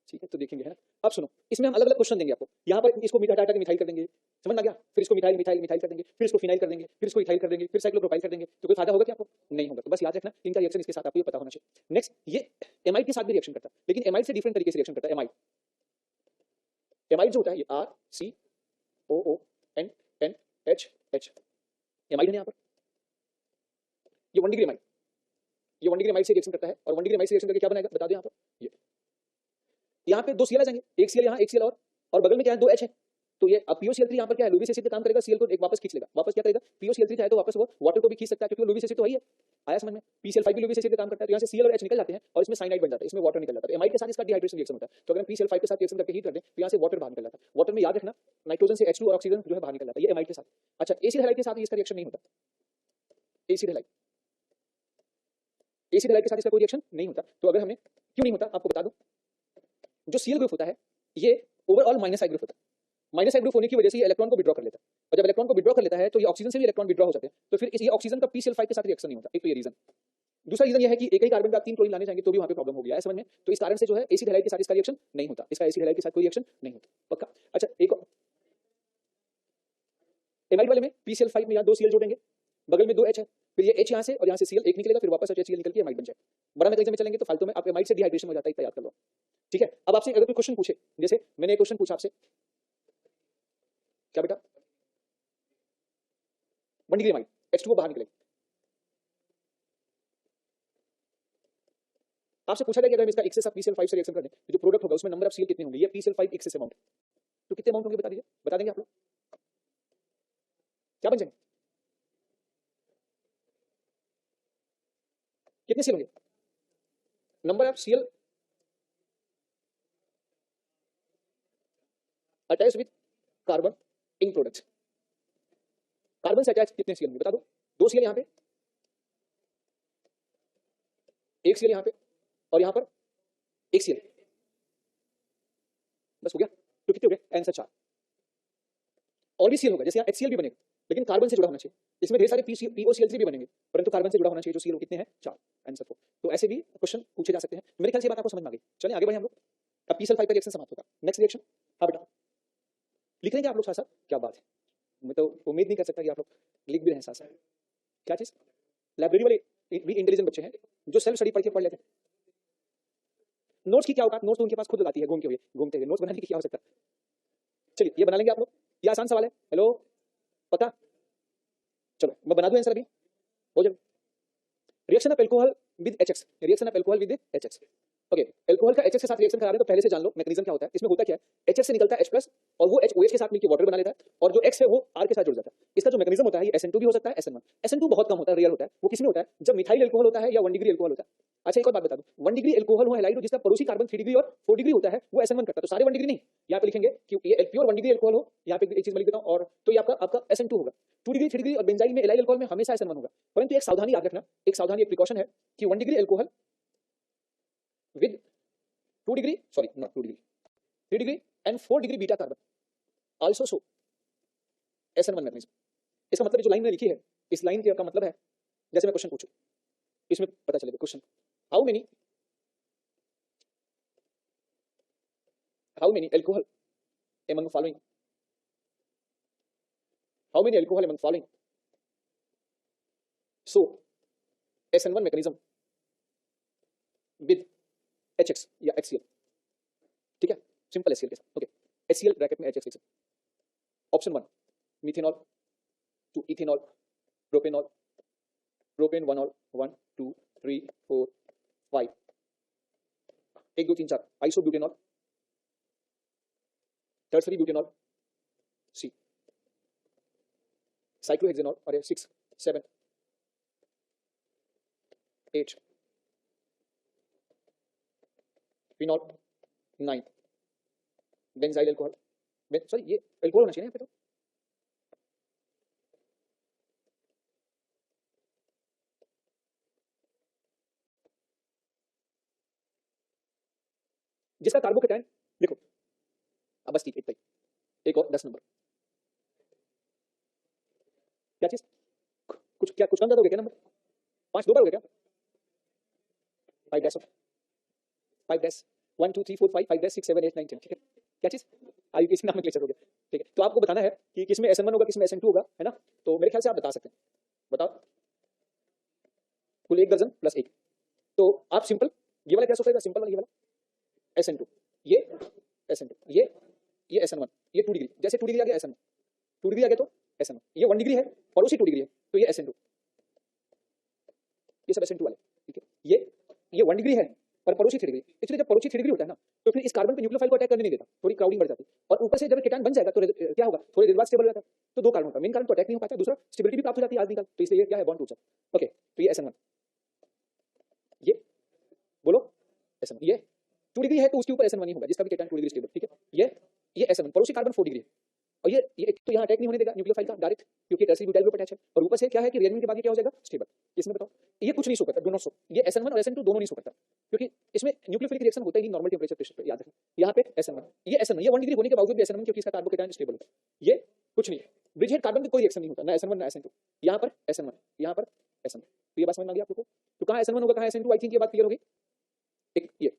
ठीक है, तो देखेंगे, है ना। अब सुनो, इसमें हम अलग अलग क्वेश्चन देंगे आपको। यहाँ पर इसको हटा हटा के मिथाइल कर देंगे, समझ में आ गया? फिर इसको मिथाइल मिथाइल मिथाइल कर देंगे, फिर इसको फिनाइल कर देंगे, फिर इसको इथाइल कर देंगे, फिर साइक्लोप्रोपाइल कर देंगे। तो कोई फायदा होगा क्या आपको? नहीं होगा। तो बस याद रखना इनका रिएक्शन इसके साथ आपको ये पता होना चाहिए। नेक्स्ट, ये एमाइड के साथ भी रिएक्शन करता है, लेकिन एमाइड से डिफरेंट तरीके से रिएक्शन करता है। एमाइड जो होता है ये RCOONNH एमाइड है यहाँ पर, ये 1 डिग्री एमाइड, ये 1 डिग्री एमाइड से रिएक्शन करता है। और 1 डिग्री एमाइड से रिएक्शन करके क्या बनाएगा बता दो। यहाँ पर ये यहाँ पे 2 Cl आ जाएंगे, एक Cl यहाँ, एक Cl और बगल में क्या है? 2 H है। तो ये अब PO Cl3 यहाँ पर क्या है? लुब्रिक एसिड पे काम करेगा, Cl को एक वापस खींच लेगा। वापस क्या करेगा? PO Cl3 चाहे तो वापस वो वाटर को भी खींच सकता है, क्योंकि वो लुब्रिक एसिड तो वही है। आया समझ में? PCl5 भी लुब्रिक एसिड पे काम करता है। तो यहाँ से Cl और H निकल जाते हैं और इसमें साइनाइड बन जाता है, इसमें वाटर निकल जाता है। एमाइड के साथ इसका डिहाइड्रेशन रिएक्शन होता है। तो अगर हम PCl5 के साथ रिएक्शन करके हीट कर दें तो यहाँ से वाटर बाहर निकल जाता है। वाटर में याद रखना नाइट्रोजन से H2 और ऑक्सीजन जो है बाहर निकल जाता है, ये एमाइड के साथ। अच्छा, एसिड हैलाइड के साथ इसका रिएक्शन नहीं होता। एसिड हैलाइड के साथ इसका कोई रिएक्शन नहीं होता। तो अगर हमने क्यों नहीं होता आपको बता दूं, जो Cl ग्रुप होता है ये ओवरऑल माइनस आई ग्रुप होता है। माइनस आई ग्रुप होने की वजह से ये इलेक्ट्रॉन को विड्रॉ कर लेता है, और जब इलेक्ट्रॉन को विड्रॉ कर लेता है तो ये ऑक्सीजन से भी इलेक्ट्रॉन विड्रॉ हो जाते हैं। तो फिर ये ऑक्सीजन का PCl5 के साथ रिएक्शन नहीं होता। एक तो ये रीजन। दूसरा रीजन ये है कि एक ही कार्बन का 3 क्लोरीन लाने जाएंगे तो भी वहां पे प्रॉब्लम हो गया है, समझ में? तो इस कारण से जो है एसिड हैलाइड के साथ इसका रिएक्शन नहीं होता, इसका एसिड हैलाइड के साथ कोई रिएक्शन नहीं होता, पक्का। अच्छा, एक और एमाइड वाले में PCl5 में यहाँ 2 Cl जोड़ेंगे, बगल में 2 H है, फिर ये H यहाँ से और यहाँ से Cl एक निकलेगा, फिर वापस HCl निकल के एमाइड बन जाएगा। बड़ा मैकेनिज्म में चलेंगे तो फालतू में आप एमाइड से डिहाइड्रेशन हो जाता है, इतना याद कर लो, ठीक है। अब आपसे अगर कोई क्वेश्चन पूछे, जैसे मैंने एक क्वेश्चन पूछा आपसे, क्या बेटा? 1 डिग्री एमाइड, H2O बाहर निकलेगा। आपसे पूछा जाएगा अगर हम इसका एक्सेस ऑफ PCl5 से रिएक्शन कर दें तो जो प्रोडक्ट होगा उसमें नंबर ऑफ Cl कितने होंगे? ये PCl5 एक्सेस अमाउंट, तो कितने अमाउंट होंगे बता दीजिए, बता देंगे आप लोग? क्या बन जाएंगे? कितने Cl होंगे? Number of Cl attach with carbon in product, carbon से अटैच कितने Cl होंगे बता दो? 2 Cl यहाँ पे एक सीएल यहाँ पे और यहाँ पर एक सीएल, बस हो गया। तो कितने हो गए? आंसर 4। और भी सीएल होगा, जैसे यहाँ HCl भी बनेगा, लेकिन कार्बन से जुड़ा होना चाहिए। इसमें ढेर सारे POCl3 भी बनेंगे, परंतु कार्बन से जुड़ा होना चाहिए। जो सीएल कितने हैं? 4, आंसर 4। तो ऐसे भी क्वेश्चन पूछे जा सकते हैं। मेरे ख्याल से ये बात आपको समझ में आ गई। चलिए आगे बढ़े हम लोग। अब PCl5 का रिएक्शन समाप्त होगा। नेक्स्ट रिएक्शन, हाँ बेटा लिख लेंगे आप लोग साथ साथ? क्या बात है, मैं तो उम्मीद नहीं कर सकता कि आप लोग लिख भी रहे हैं साथ साथ। क्या चीज? लाइब्रेरी वाले भी इंटेलिजेंट बच्चे हैं जो सेल्फ स्टडी पढ़ लेते हैं। नोट्स की क्या औकात, नोट्स तो उनके पास खुद लगाती है घूमते हुए नोट्स बनाने की क्या हो सकता है। चलिए ये बना लेंगे आप लोग, ये आसान सवाल है। हेलो पता, चलो मैं बना दूं आंसर अभी, हो जाए। Reaction of alcohol with HX, reaction of alcohol with HX। Okay, alcohol का HX के साथ रिएक्शन करा रहे हैं तो पहले से जान लो मैकेनिज्म क्या होता है। इसमें होता क्या है, HX से निकलता है H+ और वो OH के साथ मिलकर वाटर बना लेता है, और जो X है वो R के साथ जुड़ जाता है। इसका जो मैकेनिज्म होता है, ये SN2 भी हो सकता है, SN1। SN2 बहुत कम होता है, रियल होता है। वो किसमें होता है? जब मिथाइल अल्कोहल होता है या 1 डिग्री अल्कोहल होता है। अच्छा एक और बात बता दूं, 1 डिग्री अल्कोहल वो हैलाइड हो जिसका पड़ोसी कार्बन 3 डिग्री और 4 डिग्री होता है, वो SN1 करता है। तो सारे 1 डिग्री नहीं, यहाँ पे लिखेंगे कि ये प्योर 1 डिग्री अल्कोहल हो। यहाँ पे एक चीज मैं लिख देता हूं, और तो ये आपका SN2 होगा। 2 डिग्री 3 डिग्री और बेंजाइल में एलाइल अल्कोहल में हमेशा SN1 होगा। परंतु एक सावधानी याद रखना, एक सावधानी, एक प्रिकॉशन है कि 1 degree alcohol with 2 degree, sorry not 2 degree, 3 degree and 4 degree beta carbon also show SN1 magnesium. इसका मतलब जो लाइन में लिखी है, इस लाइन का मतलब है, जैसे मैं क्वेश्चन पूछूं इसमें पता चलेगा। Question, how many alcohol among following, how many alcohol among following so SN1 mechanism with HX या HCl, ठीक है, सिंपल HCl के साथ। ओके, HCl ब्रैकेट में HX लिख सकते। Option 1 methanol, 2 ethanol, propanol, propane 1 ol, 1 2 3 4 5, 1 2 3 4 isobutanol, tertiary butanol, C cyclohexanol, और 6 7 8 phenol, 9 benzyl alcohol. Sorry ये अल्कोहल होना चाहिए यहाँ पे। तो जिसका कार्बोकेटायन देखो, अब बस ठीक एक और 10 नंबर, क्या चीज, कुछ कम ज्यादा हो गया क्या नंबर? 5 दो बार हो गया क्या? 5 डैश 5 डैश 1 2 3 4 5 5 डैश 6 7 8 9 10, ठीक है। क्या चीज, आई किसी नाम में क्लियर हो गया, ठीक है। तो आपको बताना है कि किसमें SN1 होगा, किसमें SN2 होगा, है ना। तो मेरे ख्याल से आप बता सकते हैं, बताओ। कुल 1 दर्जन प्लस 1, तो आप सिंपल ये वाला क्या सोचेगा, सिंपल वाला ये वाला SN2, ये SN2, ये SN1, ये 2 डिग्री, जैसे 2 डिग्री आ गया SN1, 2 डिग्री आ गया तो SN1, ये 1 डिग्री है और उसी 2 डिग्री है तो ये SN2, ये सब SN2 वाले, ठीक है। ये 1 डिग्री है और पड़ोसी 3 डिग्री। एक्चुअली जब पड़ोसी 3 डिग्री होता है ना, तो फिर इस कार्बन पे न्यूक्लियोफाइल को अटैक करने नहीं देता, थोड़ी क्राउडिंग बढ़ जाती है, और ऊपर से जब केटायन बन जाएगा तो क्या होगा, थोड़ी देर बाद स्टेबल हो जाता है। तो 2 कार्बन होता है, मेन कार्बन को अटैक नहीं हो पाता, दूसरा स्टेबिलिटी भी प्राप्त हो जाती है आज निकल, तो इसलिए ये क्या है, बॉन्ड टूट जाता है। ओके, तो ये SN1, ये बोलो SN1, ये 2 डिग्री है तो उसके ऊपर SN1 ही होगा जिसका भी केटायन 2 डिग्री स्टेबल, ठीक है। ये SN1 पड़ोसी कार्बन 4 डिग्री है, और ये तो यहाँ अटैक नहीं होने देगा न्यूक्लियोफाइल का डायरेक्ट, क्योंकि टर्सरी ब्यूटाइल ग्रुप अटैच है, और ऊपर से क्या है कि रिएक्शन के बाद ये क्या हो जाएगा, स्टेबल। इसमें बताओ, ये कुछ नहीं शो करता, डू नॉट शो, ये SN1 और SN2 दोनों नहीं शो करता, क्योंकि इसमें न्यूक्लियोफिलिक रिएक्शन होता ही नॉर्मल टेंपरेचर प्रेशर पे, याद रखना। यहाँ पे SN1, ये 1 डिग्री होने के बावजूद भी SN1, क्योंकि इसका कार्बोकेटायन स्टेबल है, ये कुछ नहीं है। ब्रिजहेड कार्बन में कोई रिएक्शन नहीं होता, ना SN1 ना SN2, यहाँ पर SN1, यहाँ पर SN2। तो ये बात समझ में आ गई आप लोगों को। तो कहाँ SN1 होगा, कहाँ SN2, आई थिंक ये बात क्लियर होगी। एक ये,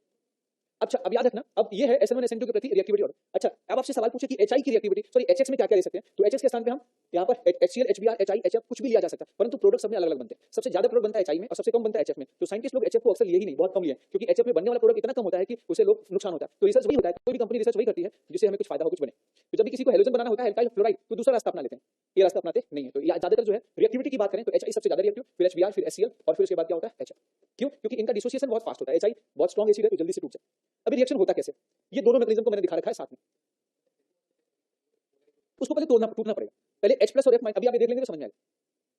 अच्छा अब याद रखना, अब ये है SN1 SN2 के प्रति रिएक्टिविटी। और अच्छा अब आपसे सवाल पूछे कि HI की रिएक्टिविटी, सॉरी HX में क्या क्या ले सकते हैं, तो HX के स्थान पे हम यहाँ पर HCl HBr HI HF कुछ भी लिया जा सकता है, परंतु प्रोडक्ट सब में अलग अलग बनते हैं। सबसे ज्यादा प्रोडक्ट बनता है HI में और सबसे कम बनता है HF में। तो साइंटिस्ट लोग HF को अक्सर लिए ही नहीं, बहुत कम लिए, क्योंकि HF में बनने वाला प्रोडक्ट इतना कम होता है कि उसे लोग नुकसान होता है। तो रिसर्च वही होता है, कोई भी कंपनी रिसर्च वही करती है जिससे हमें कुछ फायदा हो, कुछ बने। तो जब भी किसी को हेलोजन बनाना होता है, एल्काइल फ्लोराइड, तो दूसरा रास्ता अपना लेते हैं, ये रास्ता अपनाते नहीं है। तो ज्यादातर जो है रिएक्टिविटी की बात करें तो HI सबसे ज्यादा रिएक्टिव, फिर HBr, फिर HCl, और फिर उसके बाद क्या होता है HF। क्यों? क्योंकि इनका डिसोसिएशन बहुत फास्ट होता है। HI बहुत स्ट्रॉन्ग एसिड है तो जल्दी से टूट जाए। अभी रिएक्शन होता कैसे, ये दोनों मैकेनिज्म को मैंने दिखा रखा है साथ में, उसको पहले टूटना पड़ेगा। पहले H+ और F-, अभी आप देख लेंगे तो समझ में आएगा,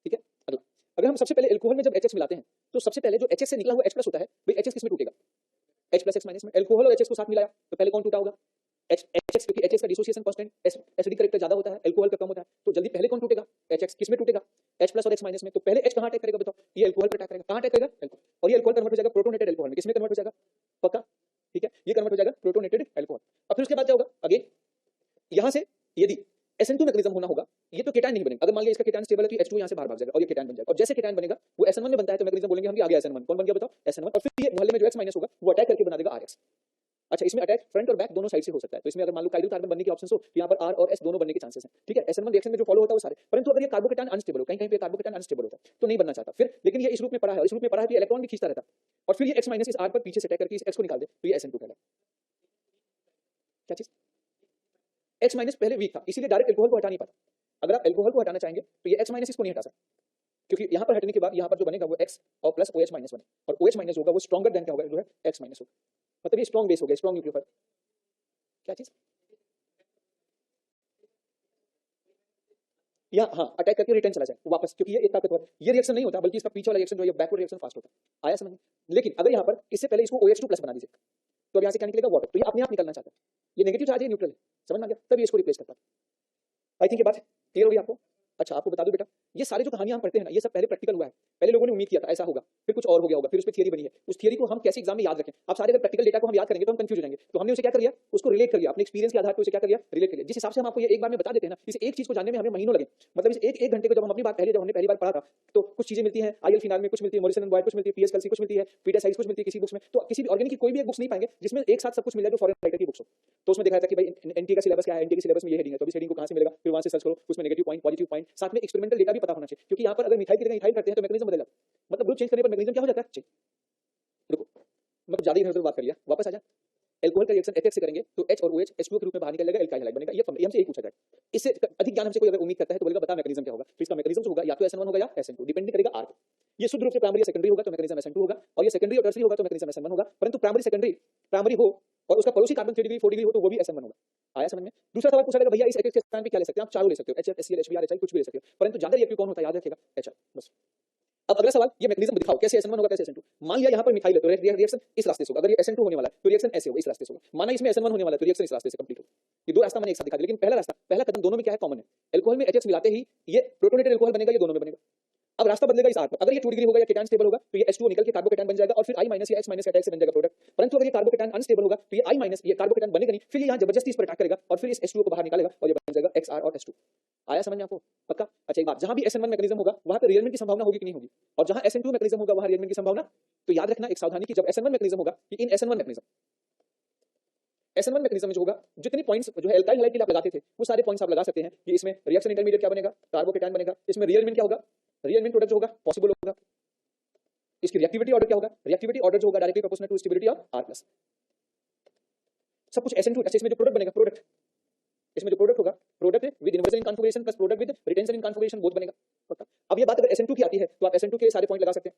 ठीक है। अगला, अगर हम सबसे पहले अल्कोहल में जब HH मिलाते हैं तो सबसे पहले जो HH से निकला हुआ H+ होता है, भाई HH किस में टूटेगा, H+X- में। अल्कोहल और HH को साथ मिलाया तो पहले कौन टूटा होगा, HX, क्योंकि HX का डिसोसिएशन कांस्टेंट एसिडिक करेक्टर ज्यादा होता है, अल्कोहल का कम होता है, तो जल्दी पहले कौन टूटेगा? HX। किस में टूटेगा? H प्लस और X माइनस में। तो पहले H कहां अटैक करेगा बताओ? ये अल्कोहल पर अटैक करेगा। कहां अटैक करेगा? अल्कोहल। और ये अल्कोहल कन्वर्ट हो जाएगा प्रोटोनेटेड अल्कोहल में। किसमें कन्वर्ट हो जाएगा? पक्का? ठीक है, ये कन्वर्ट हो जाएगा प्रोटोनेटेड अल्कोहल। अब फिर उसके बाद क्या होगा? अगेन यहां से यदि SN2 मैकेनिज्म होना होगा, ये तो केटायन नहीं बनेगा। अगर मान लिया इसका केटायन स्टेबल है तो H2 यहां से बाहर भाग जाएगा और ये केटायन बन जाएगा। और जैसे केटायन बनेगा वो SN1 में बनता है तो मैकेनिज्म बोलेंगे हम कि आ गया SN1। कौन बन गया बताओ? SN1। और फिर ये मोहल्ले में जो X माइनस होगा वो अटैक करके बना देगा RX। अच्छा, इसमें अटैक फ्रंट और बैक दोनों साइड से हो सकता है। तो इसमें अगर मान लो काइरल कार्बन बनने की ऑप्शन हो तो यहाँ पर R और S दोनों बनने के चांसेस हैं। ठीक है, SN1 रिएक्शन में जो फॉलो होता है वो सारे। परंतु अगर ये कार्बोकेटायन अनस्टेबल हो, कहीं कहीं पे कार्बोकेटायन अनस्टेबल होता है तो नहीं बनना चाहता फिर, लेकिन ये इस रूप में पड़ा है, इस रूप में पड़ा है तो इलेक्ट्रॉन भी खींचता रहता और फिर ये X माइनस इस R पर पीछे से अटैक करके इस X को निकाल दे तो ये SN2 कहलाएगा। क्या चीज? X माइनस पहले वीक था इसीलिए डायरेक्ट अल्कोहल को हटा नहीं पाता। अगर आप अल्कोहल को हटाना चाहेंगे तो ये X माइनस इसको नहीं हटा सकता, क्योंकि यहाँ पर हटने के बाद यहाँ पर जो बनेगा वो X और प्लस OH माइनस बने, और OH माइनस होगा वो स्ट्रॉन्गर देन क्या होगा? जो है X माइनस होगा। मतलब ये स्ट्रॉन्ग बेस हो गया, स्ट्रॉन्ग न्यूक्लियोफाइल। क्या चीज? या हाँ, अटैक करके रिटर्न चला जाए वापस, क्योंकि ये एक ताकतवर ये रिएक्शन नहीं होता, बल्कि इसका पीछे वाला रिएक्शन जो है बैकवर्ड रिएक्शन फास्ट होता है। आया समझ में? लेकिन अगर यहाँ पर इससे पहले इसको OH2 प्लस बना दीजिए तो अब यहाँ से क्या निकलेगा? वाटर। तो ये अपने आप निकलना चाहता है, ये नेगेटिव चार्ज है, न्यूट्रल है, समझ में आ गया? तब ये इसको रिप्लेस करता है। आई थिंक ये बात क्लियर होगी आपको? अच्छा, आपको बता दूं बेटा, ये सारे जो कहानियां हम पढ़ते हैं ना, ये सब पहले प्रैक्टिकल हुआ है। पहले लोगों ने उम्मीद किया था ऐसा होगा, फिर कुछ और हो गया होगा, फिर उस पर थियरी बनी है। उस थियरी को हम कैसे एग्जाम में याद रखें? आप सारे अगर प्रैक्टिकल डेटा को हम याद करेंगे तो हम कंफ्यूज हो जाएंगे। तो हमने उसे क्या कर लिया? उसको रिलेट कर लिया, अपने एक्सपीरियंस के आधार पर उसे क्या कर लिया? रिलेट कर लिया। जिस हिसाब से हम आपको ये एक बार में बता देते हैं ना, इस एक चीज को जानने में हमें महीनों लगे। मतलब इस एक घंटे को जब हम अपनी बात हमने पहली बार पढ़ा था तो कुछ चीजें मिलती हैं IL फिनाल में, कुछ मिलती है मॉरिसन एंड बॉयड, कुछ मिलती है PS कल्सी, कुछ मिलती है पीटर साइज, कुछ मिलती है किसी बुक्स में। तो किसी भी ऑर्गेनिक की कोई भी एक बुक्स नहीं पाएंगे जिसमें एक साथ सब कुछ मिल जाए जो फॉरेन राइटर की बुक्स हो। तो उसमें दिखाया था कि भाई NT का सिलेबस क्या है, NT के सिलेबस में ये हेडिंग है, तो इस हेडिंग को कहां से मिलेगा, फिर वहां से सर्च करो, उसमें नेगेटिव पॉइंट, पॉजिटिव पॉइंट, साथ में एक्सपेरिमेंटल डेटा भी पता होना चाहिए। क्योंकि यहाँ पर अगर मिथाइल की जगह इथाइल करते हैं तो मैकेनिज्म बदल जाता है। मतलब ग्रुप चेंज करने पर मैकेनिज्म क्या हो जाता है? चेंज। देखो मतलब ज्यादा इधर उधर बात कर लिया, वापस आ जा। एल्कोहल का रिएक्शन HX से करेंगे तो H और OH H2 के रूप में बाहर निकलेगा, एल्काइल हैलाइड बनेगा। ये हमसे यही पूछा जाएगा। इससे अधिक ज्ञान हमसे कोई अगर उम्मीद करता है तो बोलेगा बता मैकेनिज्म क्या होगा। तो इसका मैकेनिज्म होगा या तो SN1 होगा या SN2, डिपेंड करेगा R पे। ये शुद्ध रूप से प्राइमरी या सेकेंडरी होगा तो मैकेनिज्म SN2 होगा, और ये सेकेंडरी और टर्शियरी होगा तो मैकेनिज्म SN1 होगा। परंतु प्राइमरी सेकेंडरी प्राइमरी हो और उसका पड़ोसी कार्बन 3 डिग्री 4 डिग्री हो तो वो भी SN1 होगा। आया समझ में? दूसरा सवाल पूछा जाएगा भैया इस HX के स्थान पे क्या ले सकते हैं आप? चारों ले सकते हो, HF HCl HBr HI कुछ भी ले सकते हो, परंतु ज्यादा रिएक्टिव कौन होता है याद रखिएगा? HR बस। अब अगला सवाल, ये मैकेनिज्म दिखाओ कैसे SN1 होगा कैसे SN2। मान लिया यहाँ पर मिथाइल है तो रिएक्शन इस रास्ते से होगा, अगर ये SN2 होने वाला है तो रिएक्शन ऐसे होगा, इस रास्ते से होगा। माना इसमें SN1 होने वाला है तो रिएक्शन इस रास्ते से कंप्लीट होगा। ये दो रास्ता मैंने एक साथ दिखा दिया, लेकिन पहला रास्ता, पहला कदम दोनों में क्या है? कॉमन है। अल्कोहल में HX मिलाते ही ये प्रोटोनेटेड अल्कोहल बनेगा, ये दोनों में बनेगा। अब रास्ता बदलेगा इस R पर, अगर ये 2 डिग्री होगा या केटायन स्टेबल होगा तो ये H2O निकल के कार्बोकेटायन बन जाएगा और फिर I माइनस या H माइनस अटैक से बन जाएगा प्रोडक्ट। परंतु अगर ये कार्बोकेटायन अनस्टेबल होगा तो ये I माइनस ये कार्बोकेटायन बनेगा नहीं, फिर ये यहाँ जबरदस्ती इस पर अटैक करेगा और फिर इस H2O को बाहर निकालेगा और ये बन जाएगा XR और H2। आया समझ में आपको? पक्का? अच्छा, एक बात, जहां भी SN1 मैकेनिज्म होगा वहां पे रिएलिमेंट की संभावना होगी कि नहीं होगी, और जहां SN2 मैकेनिज्म होगा वहां रिएलिमेंट की संभावना। तो याद रखना एक सावधानी कि जब SN1 मैकेनिज्म होगा कि इन SN1 मैकेनिज्म में जो होगा जितने पॉइंट्स जो है एल्काइल हैलाइड के लिए आप लगाते थे वो सारे पॉइंट्स आप लगा सकते हैं कि इसमें रिएक्शन इंटरमीडिएट क्या बनेगा? कार्बोकेटायन बनेगा। इसमें रिएलिमेंट क्या होगा? रिएलिमेंट प्रोडक्ट जो होगा पॉसिबल होगा। इसकी रिएक्टिविटी ऑर्डर क्या होगा? रिएक्टिविटी ऑर्डर जो होगा directly proportional to stability of R plus. सब कुछ SN2। अच्छा, इसमें जो प्रोडक्ट बनेगा, प्रोडक्ट इसमें जो प्रोडक्ट होगा, product with inversion in configuration plus product with retention in configuration both बनेगा। पक्का? अब ये बात अगर SN2 की आती है तो आप SN2 के सारे पॉइंट लगा सकते हैं।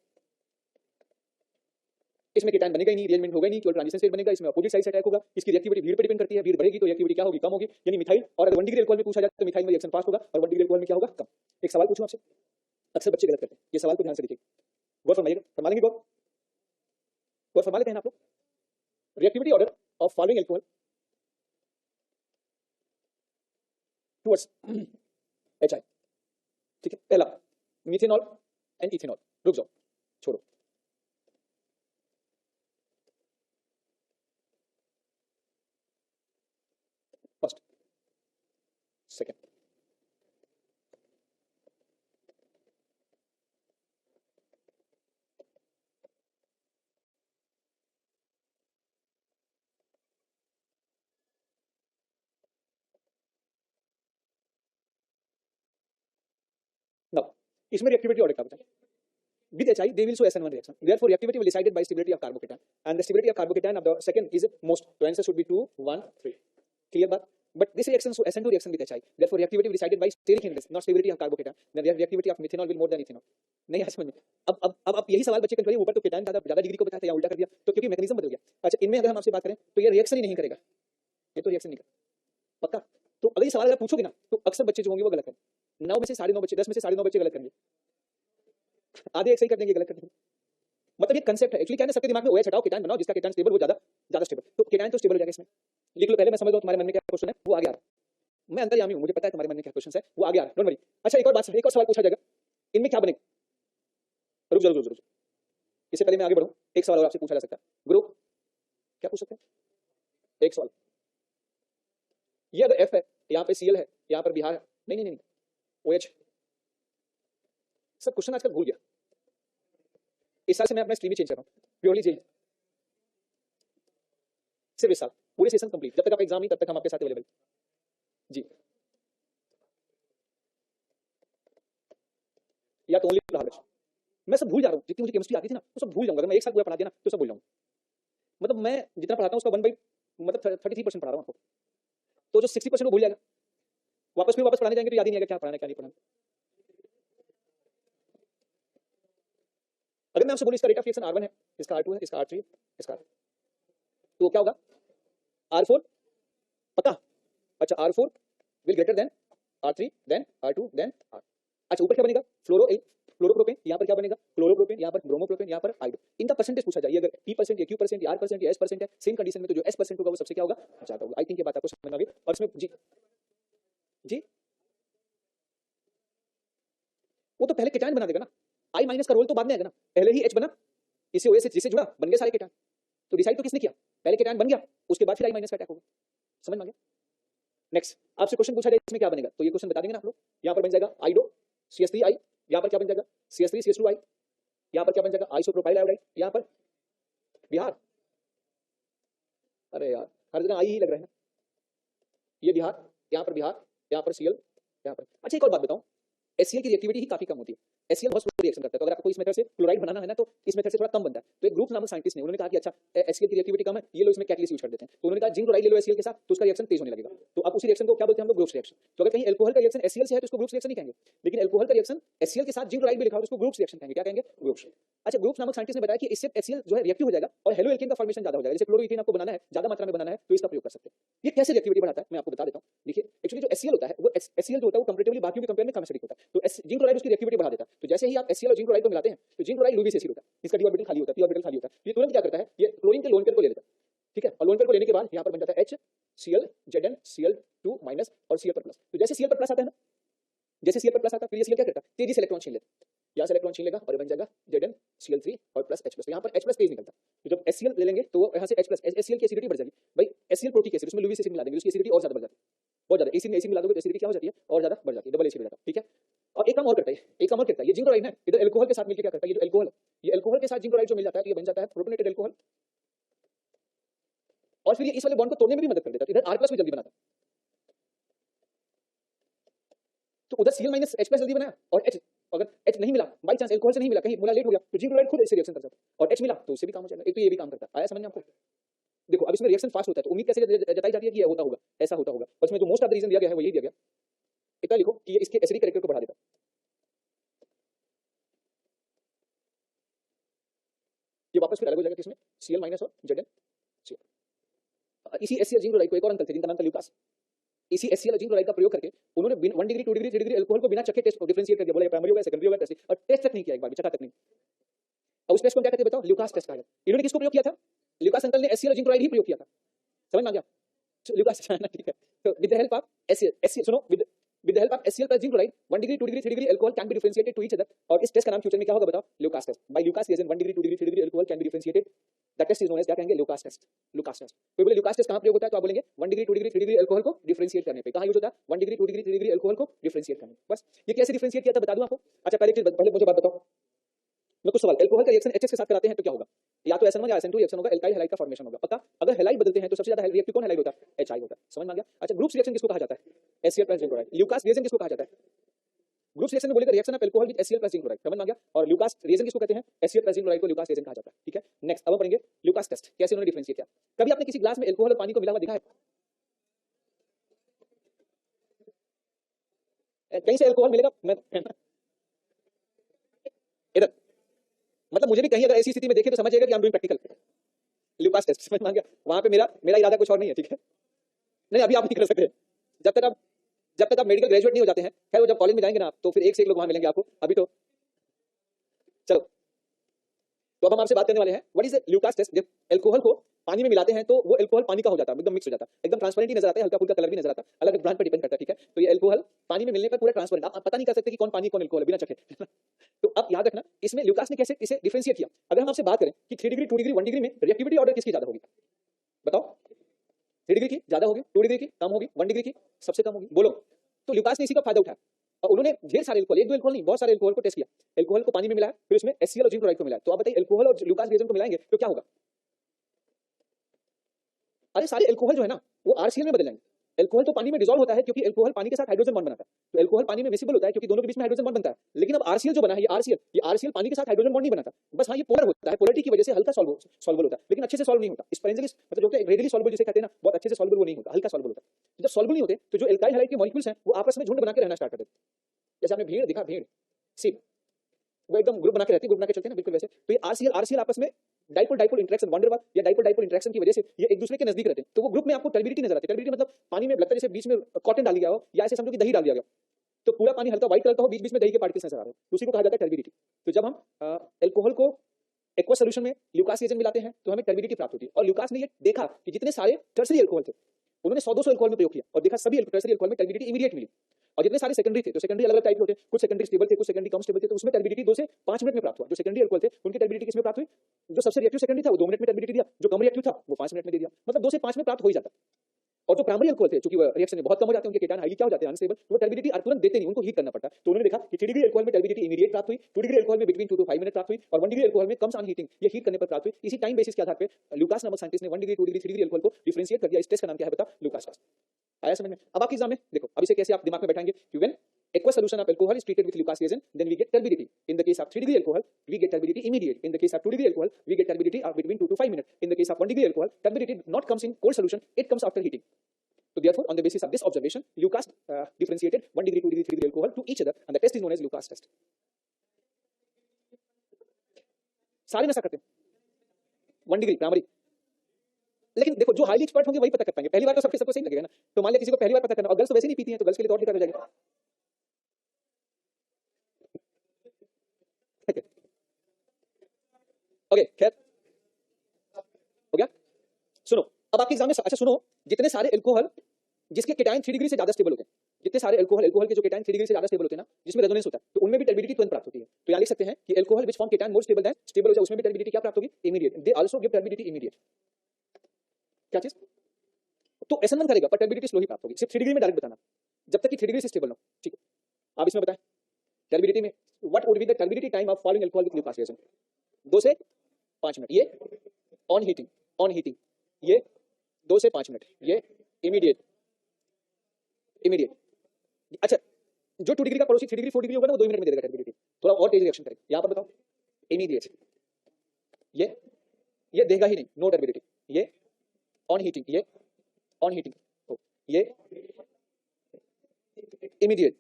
इसमें केटायन बनेगा ही नहीं, रिएलिमेंट होगा ही नहीं, केवल ट्रांजिशन स्टेट बनेगा। इसमें अपोजिट साइड से अटैक होगा। इसकी रिएक्टिविटी भीड़ पर डिपेंड करती है, भीड़ बढ़ेगी तो रिएक्टिविटी क्या होगी? कम होगी। यानी मिथाइल और अगर 1 डिग्री अल्कोहल में पूछा जाए तो मिथाइल में रिएक्शन फास्ट होगा और 1 डिग्री अल्कोहल में क्या होगा? कम। एक सवाल पूछूं आपसे, अक्सर बच्चे गलत करते हैं, ये सवाल को ध्यान से देखिए, गौर फरमाइएगा। फरमा लेंगे गौर फरमा लेते हैं आप लोग। Reactivity order of following alcohol towards HI। ठीक है, पहला मिथेनॉल एंड इथेनॉल। रुक जाओ, छोड़ो। फर्स्ट, सेकंड, नाउ इसमें रिएक्टिविटी ऑर्डर क्या बताएं? With HI, they will show SN1 reaction. Therefore, reactivity will be decided by stability of carbocation, and the stability of carbocation of the second is most. The answer should be 2, 1, 3. Clear बात? But this reaction show SN2 reaction with HI. Therefore, reactivity will be decided by steric index, not stability of carbocation. Then the reactivity of methanol will more than ethanol. नहीं समझ में? अब यही सवाल बच्चे confuse, ऊपर तो केटायन ज्यादा डिग्री को बताया था या उल्टा कर दिया, तो क्योंकि मैकेनिज्म बदल गया। अच्छा, इनमें अगर हम आपसे बात करें तो ये रिएक्शन ही नहीं करेगा, ये तो रिएक्शन नहीं करेगा। पक्का? तो अगर ये सवाल अगर पूछोगे ना तो अक्सर बच्चे जो होंगे वो गलत करेंगे। 9 में से 9.5 बच्चे, 10 में से 9.5 बच्चे गलत करेंगे, आधे एक सही कर देंगे, गलत कर देंगे। मतलब ये कांसेप्ट है एक्चुअली क्या है, सबके दिमाग में OH हटाओ, केटायन बनाओ, जिसका केटायन स्टेबल वो ज्यादा स्टेबल। तो केटायन तो स्टेबल हो जाएगा इसमें, लिख लो पहले, मैं समझ रहा हूँ तुम्हारे मन में क्या क्वेश्चन है, वो आगे आ रहा है। मैं अंतर्यामी हूँ, मुझे पता है तुम्हारे मन में क्या क्वेश्चन है, वो आगे आ रहा है, डोंट वरी। अच्छा एक और बात, एक और सवाल पूछा जाएगा, इनमें क्या बनेगा? रुक जाओ रुक जाओ, इससे पहले मैं आगे बढ़ूँ, एक सवाल और आपसे पूछा जा सकता है। गुरु क्या पूछ सकते हैं? एक सवाल, ये अगर एफ है, यहाँ पे सीएल है, यहाँ पर बिहार है, नहीं नहीं नहीं, ओ एच। सब क्वेश्चन आजकल भूल गया, इस साल से मैं अपना स्ट्रीम ही चेंज कर रहा हूँ, प्योरली चेंज, सिर्फ इस साल, पूरे सेशन कंप्लीट, जब तक आप एग्जाम नहीं तब तक हम आपके साथ अवेलेबल जी। या तो ओनली लार्ज, मैं सब भूल जा रहा हूँ, जितनी मुझे केमिस्ट्री आती थी ना तो सब भूल जाऊंगा, अगर मैं एक साल पूरा पढ़ा दिया ना तो सब भूल जाऊंगा। मतलब मैं जितना पढ़ाता हूँ उसका 33% पढ़ा रहा हूँ आपको, तो जो 60% वो भूल जाएगा, वापस पढ़ाने जाएंगे तो याद ही नहीं आएगा क्या पढ़ाना क्या नहीं पढ़ाना। अगर मैं आपसे बोलूं इसका रेट ऑफ रिएक्शन R1 है, इसका R2 है, इसका R3 है, इसका तो क्या होगा? R4 पक्का? अच्छा R4 will greater than R3 than R2 than R। अच्छा ऊपर क्या बनेगा? फ्लोरोप्रोपेन, यहाँ पर क्या बनेगा? क्लोरोप्रोपेन, यहाँ पर ब्रोमोप्रोपेन, यहाँ पर आइडो। इनका परसेंटेज पूछा जाए, अगर P% या Q% या R% या S% है, सेम कंडीशन में तो जो S% होगा वो सबसे क्या होगा? ज्यादा होगा। आई थिंक ये बात आपको समझ में आ गई। और इसमें जी जी वो तो पहले केटायन बना देगा ना, I माइनस का रोल तो बाद में आएगा ना, पहले ही H बना, इससे OH से जिससे जुड़ा बन गए सारे केटायन, तो डिसाइड तो किसने किया? पहले केटायन बन गया, उसके बाद फिर I माइनस का अटैक होगा। समझ में आ गया? नेक्स्ट आपसे क्वेश्चन पूछा जाए इसमें क्या बनेगा, तो ये क्वेश्चन बता देंगे ना आप लोग। यहाँ पर बन जाएगा आइडो CH3I, यहाँ पर क्या बन जाएगा? CH3CH2I, यहाँ पर क्या बन जाएगा? आइसोप्रोपाइल आयोडाइड, यहाँ पर बिहार, अरे यार हर जगह आई ही लग रहा है ना, ये बिहार, यहाँ पर बिहार, यहाँ पर Cl, यहाँ पर। अच्छा एक और बात बताऊं, HCl की रिएक्टिविटी ही काफी कम होती है, HCl बहुत स्लो रिएक्शन करता है, तो अगर आपको इस मेथड से क्लोराइड बनाना है ना तो इस मेथड से थोड़ा कम बनता है। तो एक ग्रुप नामक साइंटिस्ट ने उन्होंने कहा कि अच्छा HCl की रिएक्टिविटी कम है, ये लो इसमें कैटलिस्ट यूज कर देते हैं, तो उन्होंने कहा जिंक क्लोराइड ले लो HCl के साथ तो उसका रिएक्शन तेज होने लगेगा। तो आप उसी रिएक्शन को क्या बोलते हैं हम लोग? Groups reaction. तो अगर कहीं अल्कोहल का रिएक्शन HCl से है तो उसको ग्रुप्स रिएक्शन नहीं कहेंगे, लेकिन अल्कोहल का रिएक्शन HCl के साथ जिंक क्लोराइड भी लिखा हो तो उसको ग्रुप्स रिएक्शन कहेंगे। क्या कहेंगे? ग्रुप्स। अच्छा ग्रुप्स नामक साइंटिस्ट ने बताया कि इससे HCl जो है रिएक्टिव हो जाएगा और हेलो एल्केन का फॉर्मेशन ज्यादा हो जाएगा। जैसे क्लोरोइथेन आपको बनाना है, ज्यादा मात्रा में बनाना है तो इसका प्रयोग कर सकते हैं। ये कैसे रिएक्टिविटी बढ़ाता है मैं आपको बता देता हूँ। देखिए एक्चुअली जो HCl होता है वो HCl जो होता है वो कंपैरेटिवली बाकियों के कंपेयर में कम एसिडिक होता है, तो जिंक क्लोराइड उसकी रिएक्टिविटी बढ़ा देता है। तो जैसे ही आप HCl और जिंक क्लोराइड को मिलाते हैं तो जिंक क्लोराइड लुईस एसिड होता है, इसका डी ऑर्बिटल खाली होता है, p ऑर्बिटल खाली होता है। ये तुरंत क्या करता है? ये क्लोरीन के लोन पेयर को ले लेता है, ठीक है, और लोन पेयर को लेने के बाद यहाँ पर बन जाता है HCl Zn Cl2 माइनस और Cl पर प्लस। तो जैसे Cl पर प्लस आता है ना, जैसे Cl पर प्लस आता है फिर ये Cl क्या करता है? तेजी से इलेक्ट्रॉन छीन लेता है, यहाँ से इलेक्ट्रॉन छीन लेगा और बन जाएगा Zn Cl3 और प्लस H प्लस। तो यहाँ पर H प्लस तेज निकलता है, तो जब HCl ले लेंगे तो यहाँ से H प्लस, HCl की एसिडिटी बढ़ जाएगी भाई, HCl प्रोटीक एसिड, उसमें लुईस एसिड मिला देंगे, उसकी एसिडिटी और ज्यादा बढ़ जाती है, बहुत ज्यादा। एसिड में एसिड मिला दोगे तो एसिडिटी क्या हो जाती है? और ज्यादा बढ़ जाती है, डबल एसिड हो जाता है, ठीक है। और एक काम और करता है, एक काम और करता है, ये जिंक क्लोराइड है इधर अल्कोहल के साथ मिलकर क्या करता है? ये जो अल्कोहल है, ये अल्कोहल के साथ जिंक क्लोराइड जो मिल जाता है तो ये बन जाता है प्रोटोनेटेड अल्कोहल, और फिर ये इस वाले बॉन्ड को तोड़ने में भी मदद कर देता है, इधर R प्लस भी जल्दी बनाता है। तो उधर Cl माइनस H प्लस जल्दी बनाया, और H अगर H नहीं मिला, बाई चांस अल्कोहल से नहीं मिला, कहीं मोला लेट हो गया तो जिंक क्लोराइड खुद ऐसे रिएक्शन कर जाता है, और H मिला तो उससे भी काम हो जाएगा। एक तो ये भी काम करता है, आया समझ में आपको? देखो अब इसमें रिएक्शन फास्ट होता है तो उम्मीद कैसे जताई जाती है कि ये होता होगा, ऐसा होता होगा, और इसमें जो मोस्ट ऑफ द रीजन दिया गया है वो यही दिया गया। इतना लिखो कि ये इसके एसिडिक कैरेक्टर को बढ़ा देता है। ये वापस फिर अलग हो जाएगा किसमें? Cl माइनस और Zn Cl। इसी HCl जिंक क्लोराइड को एक और अंकल थे जिनका नाम था ल्यूकास, इसी HCl जिंक क्लोराइड का प्रयोग करके उन्होंने 1 डिग्री 2 डिग्री 3 डिग्री अल्कोहल को बिना चखे टेस्ट डिफरेंशिएट कर दिया, बोला ये प्राइमरी होगा सेकेंडरी होगा टेस्ट, और टेस्ट तक नहीं किया, एक बार भी चखा तक नहीं। और उस टेस्ट को क्या कहते हैं बताओ? ल्यूकास टेस्ट कहा जाता है। इन्होंने किसको प्रयोग किया था? ल्यूकास अंकल ने HCl जिंक क्लोराइड ही प्रयोग किया था, समझ में आ गया? ल्यूकास ठीक है। तो with the help of HCl सुनो, with the help of HCl plus zinc chloride 1 degree 2 degree 3 degree alcohol can be differentiated to each other, और इस टेस्ट का नाम फ्यूचर में क्या होगा बताओ? Lucas test. By Lucas reagent 1 degree 2 degree 3 degree alcohol can be differentiated, that test is known as, क्या कहेंगे? Lucas test. Lucas test. तो बोले ल्यूकास टेस्ट कहां प्रयोग होता है? तो आप बोलेंगे 1 degree 2 degree 3 degree alcohol को डिफरेंशिएट करने पे। कहां यूज होता है? 1 degree 2 degree 3 degree alcohol को डिफरेंशिएट करने पे। बस ये कैसे डिफरेंशिएट किया था बता दूं आपको। अच्छा पहले मुझे बात बताओ, मैं कुछ सवाल, अल्कोहल का रिएक्शन HH के साथ कराते हैं तो क्या होगा? या तो SN1 या SN2 रिएक्शन होगा, एल्काइल हैलाइड का फॉर्मेशन होगा, पक्का। अगर हैलाइड बदलते हैं तो सबसे ज्यादा रिएक्टिव कौन हैलाइड होता है? HI होता है, समझ में आ गया? अच्छा ग्रुप्स रिएक्शन किसको कहा जाता है? HCl plus zinc chloride। Lucas reaction किसको कहा जाता है? ग्रुप्स रिएक्शन में बोलेगा reaction of alcohol with HCl plus zinc chloride, समझ में आ गया? और ल्यूकास रिएक्शन किसको कहते हैं? HCl plus zinc chloride को ल्यूकास रिएक्शन कहा जाता है, ठीक है। नेक्स्ट अब हम पढ़ेंगे ल्यूकास टेस्ट, कैसे उन्होंने डिफरेंशिएट किया। कभी आपने किसी ग्लास में अल्कोहल और पानी को मिला हुआ देखा है? कहीं से अल्कोहल मिलेगा? मैं इधर, मतलब मुझे भी कहीं अगर ऐसी स्थिति में देखे तो समझिएगा कि I am doing practical Lucas test, समझ में आ गया? वहां पे मेरा इरादा कुछ और नहीं है, ठीक है। नहीं अभी आप नहीं कर सकते, जब तक आप मेडिकल ग्रेजुएट नहीं हो जाते हैं। खैर वो जब कॉलेज में जाएंगे ना आप तो फिर एक से एक लोग वहां मिलेंगे आपको, अभी तो चलो। तो अब हम आपसे बात करने वाले हैं व्हाट इज ल्यूकास टेस्ट। जब अल्कोहल को पानी में मिलाते हैं तो वो एल्कोहल पानी का हो जाता है, एकदम मिक्स हो जाता है, एकदम ट्रांसपेरेंट ही नजर आता है, हल्का फुल्का कलर भी नजर आता है, अलग अलग ब्रांड पर डिपेंड करता है, ठीक है। तो ये एल्कोहल पानी में मिलने पर पूरा ट्रांसपेरेंट, आप पता नहीं कर सकते कि कौन पानी कौन एल्कोहल है बिना चखे। तो अब याद रखना इसमें ल्यूकास ने कैसे इसे डिफरेंशिएट किया। अगर हम आपसे बात करें कि 3 डिग्री 2 डिग्री 1 डिग्री में रिएक्टिविटी ऑर्डर किसकी ज्यादा होगी, बताओ। 3 डिग्री की ज्यादा होगी, 2 डिग्री की कम होगी, 1 डिग्री की सबसे कम होगी, बोलो। तो ल्यूकास ने इसी का फायदा उठाया और उन्होंने ढेर सारे एल्कोहल, एक दो एल्कोहल नहीं, बहुत सारे एल्कोहल को टेस्ट किया, एल्कोहल को पानी में मिलाया, फिर उसमें HCl और जिंक क्लोराइड को मिलाया। तो आप बताइए एल्कोहल और ल्यूकास रिएजेंट को मिलाएंगे तो क्या होगा? अरे सारे एल्कोहल जो है ना वो RCl में बदल जाएंगे। एल्कोहल तो पानी में डिसॉल्व होता है क्योंकि एल्कोहल पानी के साथ हाइड्रोजन बॉन्ड बनाता है, तो एल्कोहल पानी में मिसिबल होता है क्योंकि दोनों के बीच में हाइड्रोजन बॉन्ड बनता है। लेकिन अब RCl जो बना है, ये RCl पानी के साथ हाइड्रोजन बॉन्ड नहीं बनाता, बस हाँ ये पोलर होता है, पोलरिटी की वजह से हल्का सॉल्वेबल होता है, लेकिन अच्छे से सॉल्व नहीं होता। स्पेरेंजिलिस मतलब जो कि रेडिली सॉल्वेबल जिसे कहते हैं ना, बहुत अच्छे से सॉल्वेबल वो नहीं होता, हल्का सॉल्वेबल होता है। जब सॉल्वेबल नहीं होते तो जो एल्काइल हैलाइड के मॉलिक्यूल्स हैं वो आपस में झुंड बना के रहना स्टार्ट कर देते हैं। जैसे आपने भीड़ देखा, भीड़ सी वो एकदम ग्रुप बना के रहती है, ग्रुप बना के चलते हैं ना, बिल्कुल वैसे। तो ये RCl आपस में डाइपोल डाइपोल इंटरेक्शन, वंडर वाल या डाइपोल डाइपोल इंटरेक्शन की वजह से ये एक दूसरे के नजदीक रहते हैं, तो वो ग्रुप में आपको टर्बिडिटी नजर आती है। टर्बिडिटी मतलब पानी में लगता है जैसे बीच में कॉटन डाल दिया हो या ऐसे समझो कि दही डाल दिया गया, तो पूरा पानी हल्का व्हाइट कलर का हो, बीच बीच में दही के पार्टिकल्स नजर आ रहे हैं, उसी को कहा जाता है टर्बिडिटी। तो जब हम एल्कोहल को एक्वा सॉल्यूशन में ल्यूकास रिएजेंट मिलाते हैं तो हमें टर्बिडिटी प्राप्त होती है। और ल्यूकास ने ये देखा कि जितने सारे टर्सरी एल्कोहल थे उन्होंने 100-200 एल्कोहल में प्रयोग किया और देखा सभी टर्सरी एल्कोहल में टर्बिडिटी इमीडिएट मिली। और जितने सारे सेकेंडरी थे, तो सेकेंडरी अलग अलग टाइप के होते हैं, कुछ सेकेंडरी स्टेबल थे, कुछ सेकेंडरी कम स्टेबल थे, तो उसमें टर्बिडिटी 2 से 5 मिनट में प्राप्त हुआ। जो सेकेंडरी एल्कोहल थे उनकी टर्बिडिटी किसमें प्राप्त हुई? जो सबसे रिएक्टिव सेकेंडरी था वो 2 मिनट में टर्बिडिटी दिया, जो कम रिएक्टिव था वो 5 मिनट में दे दिया, मतलब 2 से 5 में प्राप्त हो ही जाता। और जो प्राइमरी एल्कोहल थे, चूंकि रिएक्शन में बहुत कम हो जाते हैं, उनके केटायन हाईली क्या हो जाते हैं, अनस्टेबल, तो वो टर्बिडिटी तुरंत देते नहीं, उनको हीट करना पड़ता है। तो उन्होंने देखा कि 3 डिग्री एल्कोहल में टर्बिडिटी इमीडिएट प्राप्त हुई, 2 डिग्री एल्कोहल में बिटवीन 2 to 5 मिनट प्राप्त हुई, और 1 डिग्री एल्कोहल में कम्स ऑन हीटिंग, ये हीट करने पर प्राप्त हुई। इसी टाइम बेसिस के आधार पे ल्यूकास नामक साइंटिस्ट ने 1 डिग्री 2 डिग्री 3 डिग्री एल्कोहल को डिफरेंशिएट कर दिया। इस टेस्ट का नाम क्या है बता, ल्यूकास टेस्ट। आया समझ में? अब आपके एग्जाम में देखो, अब इसे कैसे आप दिमाग में बैठाएंगे कि when aqueous solution of alcohol is treated with Lucas reagent, then we get turbidity. In the case of 3 degree alcohol, we get turbidity immediate. In the case of 2 degree alcohol, we get turbidity of between 2 to 5 minutes. In the case of 1 degree alcohol, turbidity not comes in cold solution, it comes after heating. So therefore, on the basis of this observation, Lucas differentiated 1 degree, 2 degree, 3 degree alcohol to each other, and the test is known as Lucas test. सारे में ऐसा करते हैं 1 degree primary, लेकिन देखो जो highly expert होंगे वही पता कर पाएंगे। पहली बार तो सबको सही लगेगा ना, तो मान लिया किसी को पहली बार पता करना, और गर्ल्स तो वैसे नहीं पीती हैं, तो गर्ल्स के लिए तो और दिक्कत हो जाएगा। ओके खैर हो गया। सुनो अब आपके एग्जाम में, अच्छा सुनो, जितने सारे एल्कोहल जिसके केटायन 3 डिग्री से ज्यादा स्टेबल होते हैं, जितने सारे एल्कोहल के जो केटायन 3 डिग्री से ज्यादा स्टेबल होते हैं ना, जिसमें रेजोनेंस होता है, तो उनमें भी टर्बिडिटी तुरंत प्राप्त होती है। तो यहाँ लिख सकते हैं कि alcohol which form cation more stable then stable हो जाए, उसमें भी टर्बिडिटी क्या प्राप्त होगी, immediate. They also give turbidity immediate. क्या चीज? तो SN1 करेगा पर टर्बिडिटी स्लो ही प्राप्त होगी, सिर्फ 3 डिग्री में डायरेक्ट बताना, जब तक कि 3 डिग्री से स्टेबल हो। ठीक है, आप इसमें बताएं टर्बिडिटी में what would be the turbidity time of following alcohol with Lucas reagent? 2 से 5 मिनट, ये ऑन हीटिंग, ये 2 से 5 मिनट, ये इमीडिएट। अच्छा, जो 2 डिग्री का पड़ोसी 3 डिग्री 4 डिग्री होगा ना, वो 2 मिनट में दे देगा टर्बिडिटी, थोड़ा और तेज रिएक्शन करेगा। यहां पर बताओ इमीडिएट, ये देगा ही नहीं, नो टर्बिडिटी, ये ऑन हीटिंग, ये इमीडिएट,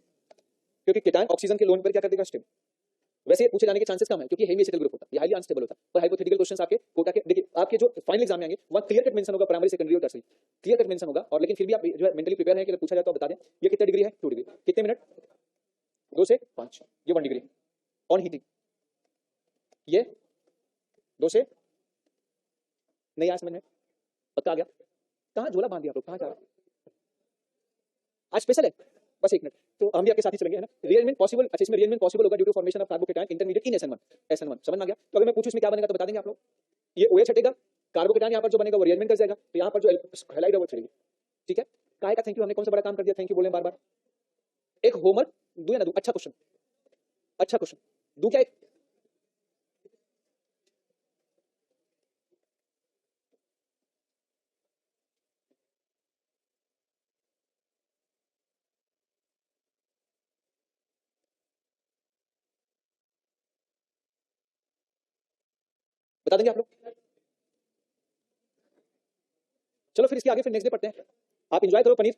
क्योंकि केटायन ऑक्सीजन के लोन पर क्या कर देगा, स्टेबल। वैसे पूछे जाने के चांसेस कम है क्योंकि हेवी एसिडल ग्रुप होता है, ये हाईली अनस्टेबल होता है। पर हाइपोथेटिकल क्वेश्चंस आपके कोटा के, देखिए आपके जो फाइनल एग्जाम में आएंगे वहां क्लियर कट मेंशन होगा, प्राइमरी सेकेंडरी और टर्सरी क्लियर कट मेंशन होगा। और लेकिन फिर भी आप जो है मेंटली प्रिपेयर है कि पूछा जाए तो बता दें ये कितने डिग्री है, 2 डिग्री, कितने मिनट, 2 से 5, ये 1 डिग्री ऑन हीटिंग, ये 2 से, नहीं आया समझ में, पक्का आ गया? कहाँ झोला बांध दिया आप लोग, कहाँ जा रहे हैं? आज स्पेशल है, बस 1 मिनट, तो हम भी आपके साथ ही चलेंगे, है ना। रिअरेंजमेंट पॉसिबल, अच्छा इसमें रिअरेंजमेंट पॉसिबल होगा due to formation of carbocation intermediate in SN1 समझ में आ गया? तो अगर मैं पूछूं इसमें क्या बनेगा तो बता देंगे आप लोग, ये OH हटेगा, कार्बोकेटायन यहाँ पर जो बनेगा वो रिअरेंजमेंट कर जाएगा, तो यहाँ पर जो हैलाइड है वो चलेगी। ठीक है, काहे का थैंक यू, हमने कौन सा बड़ा काम कर दिया, थैंक यू बोले बार बार। एक होमवर्क दूं या ना दूं, अच्छा क्वेश्चन दूं क्या, एक बता देंगे आप लोग। चलो फिर इसके आगे फिर नेक्स्ट डे पढ़ते हैं, आप एंजॉय करो पनीर।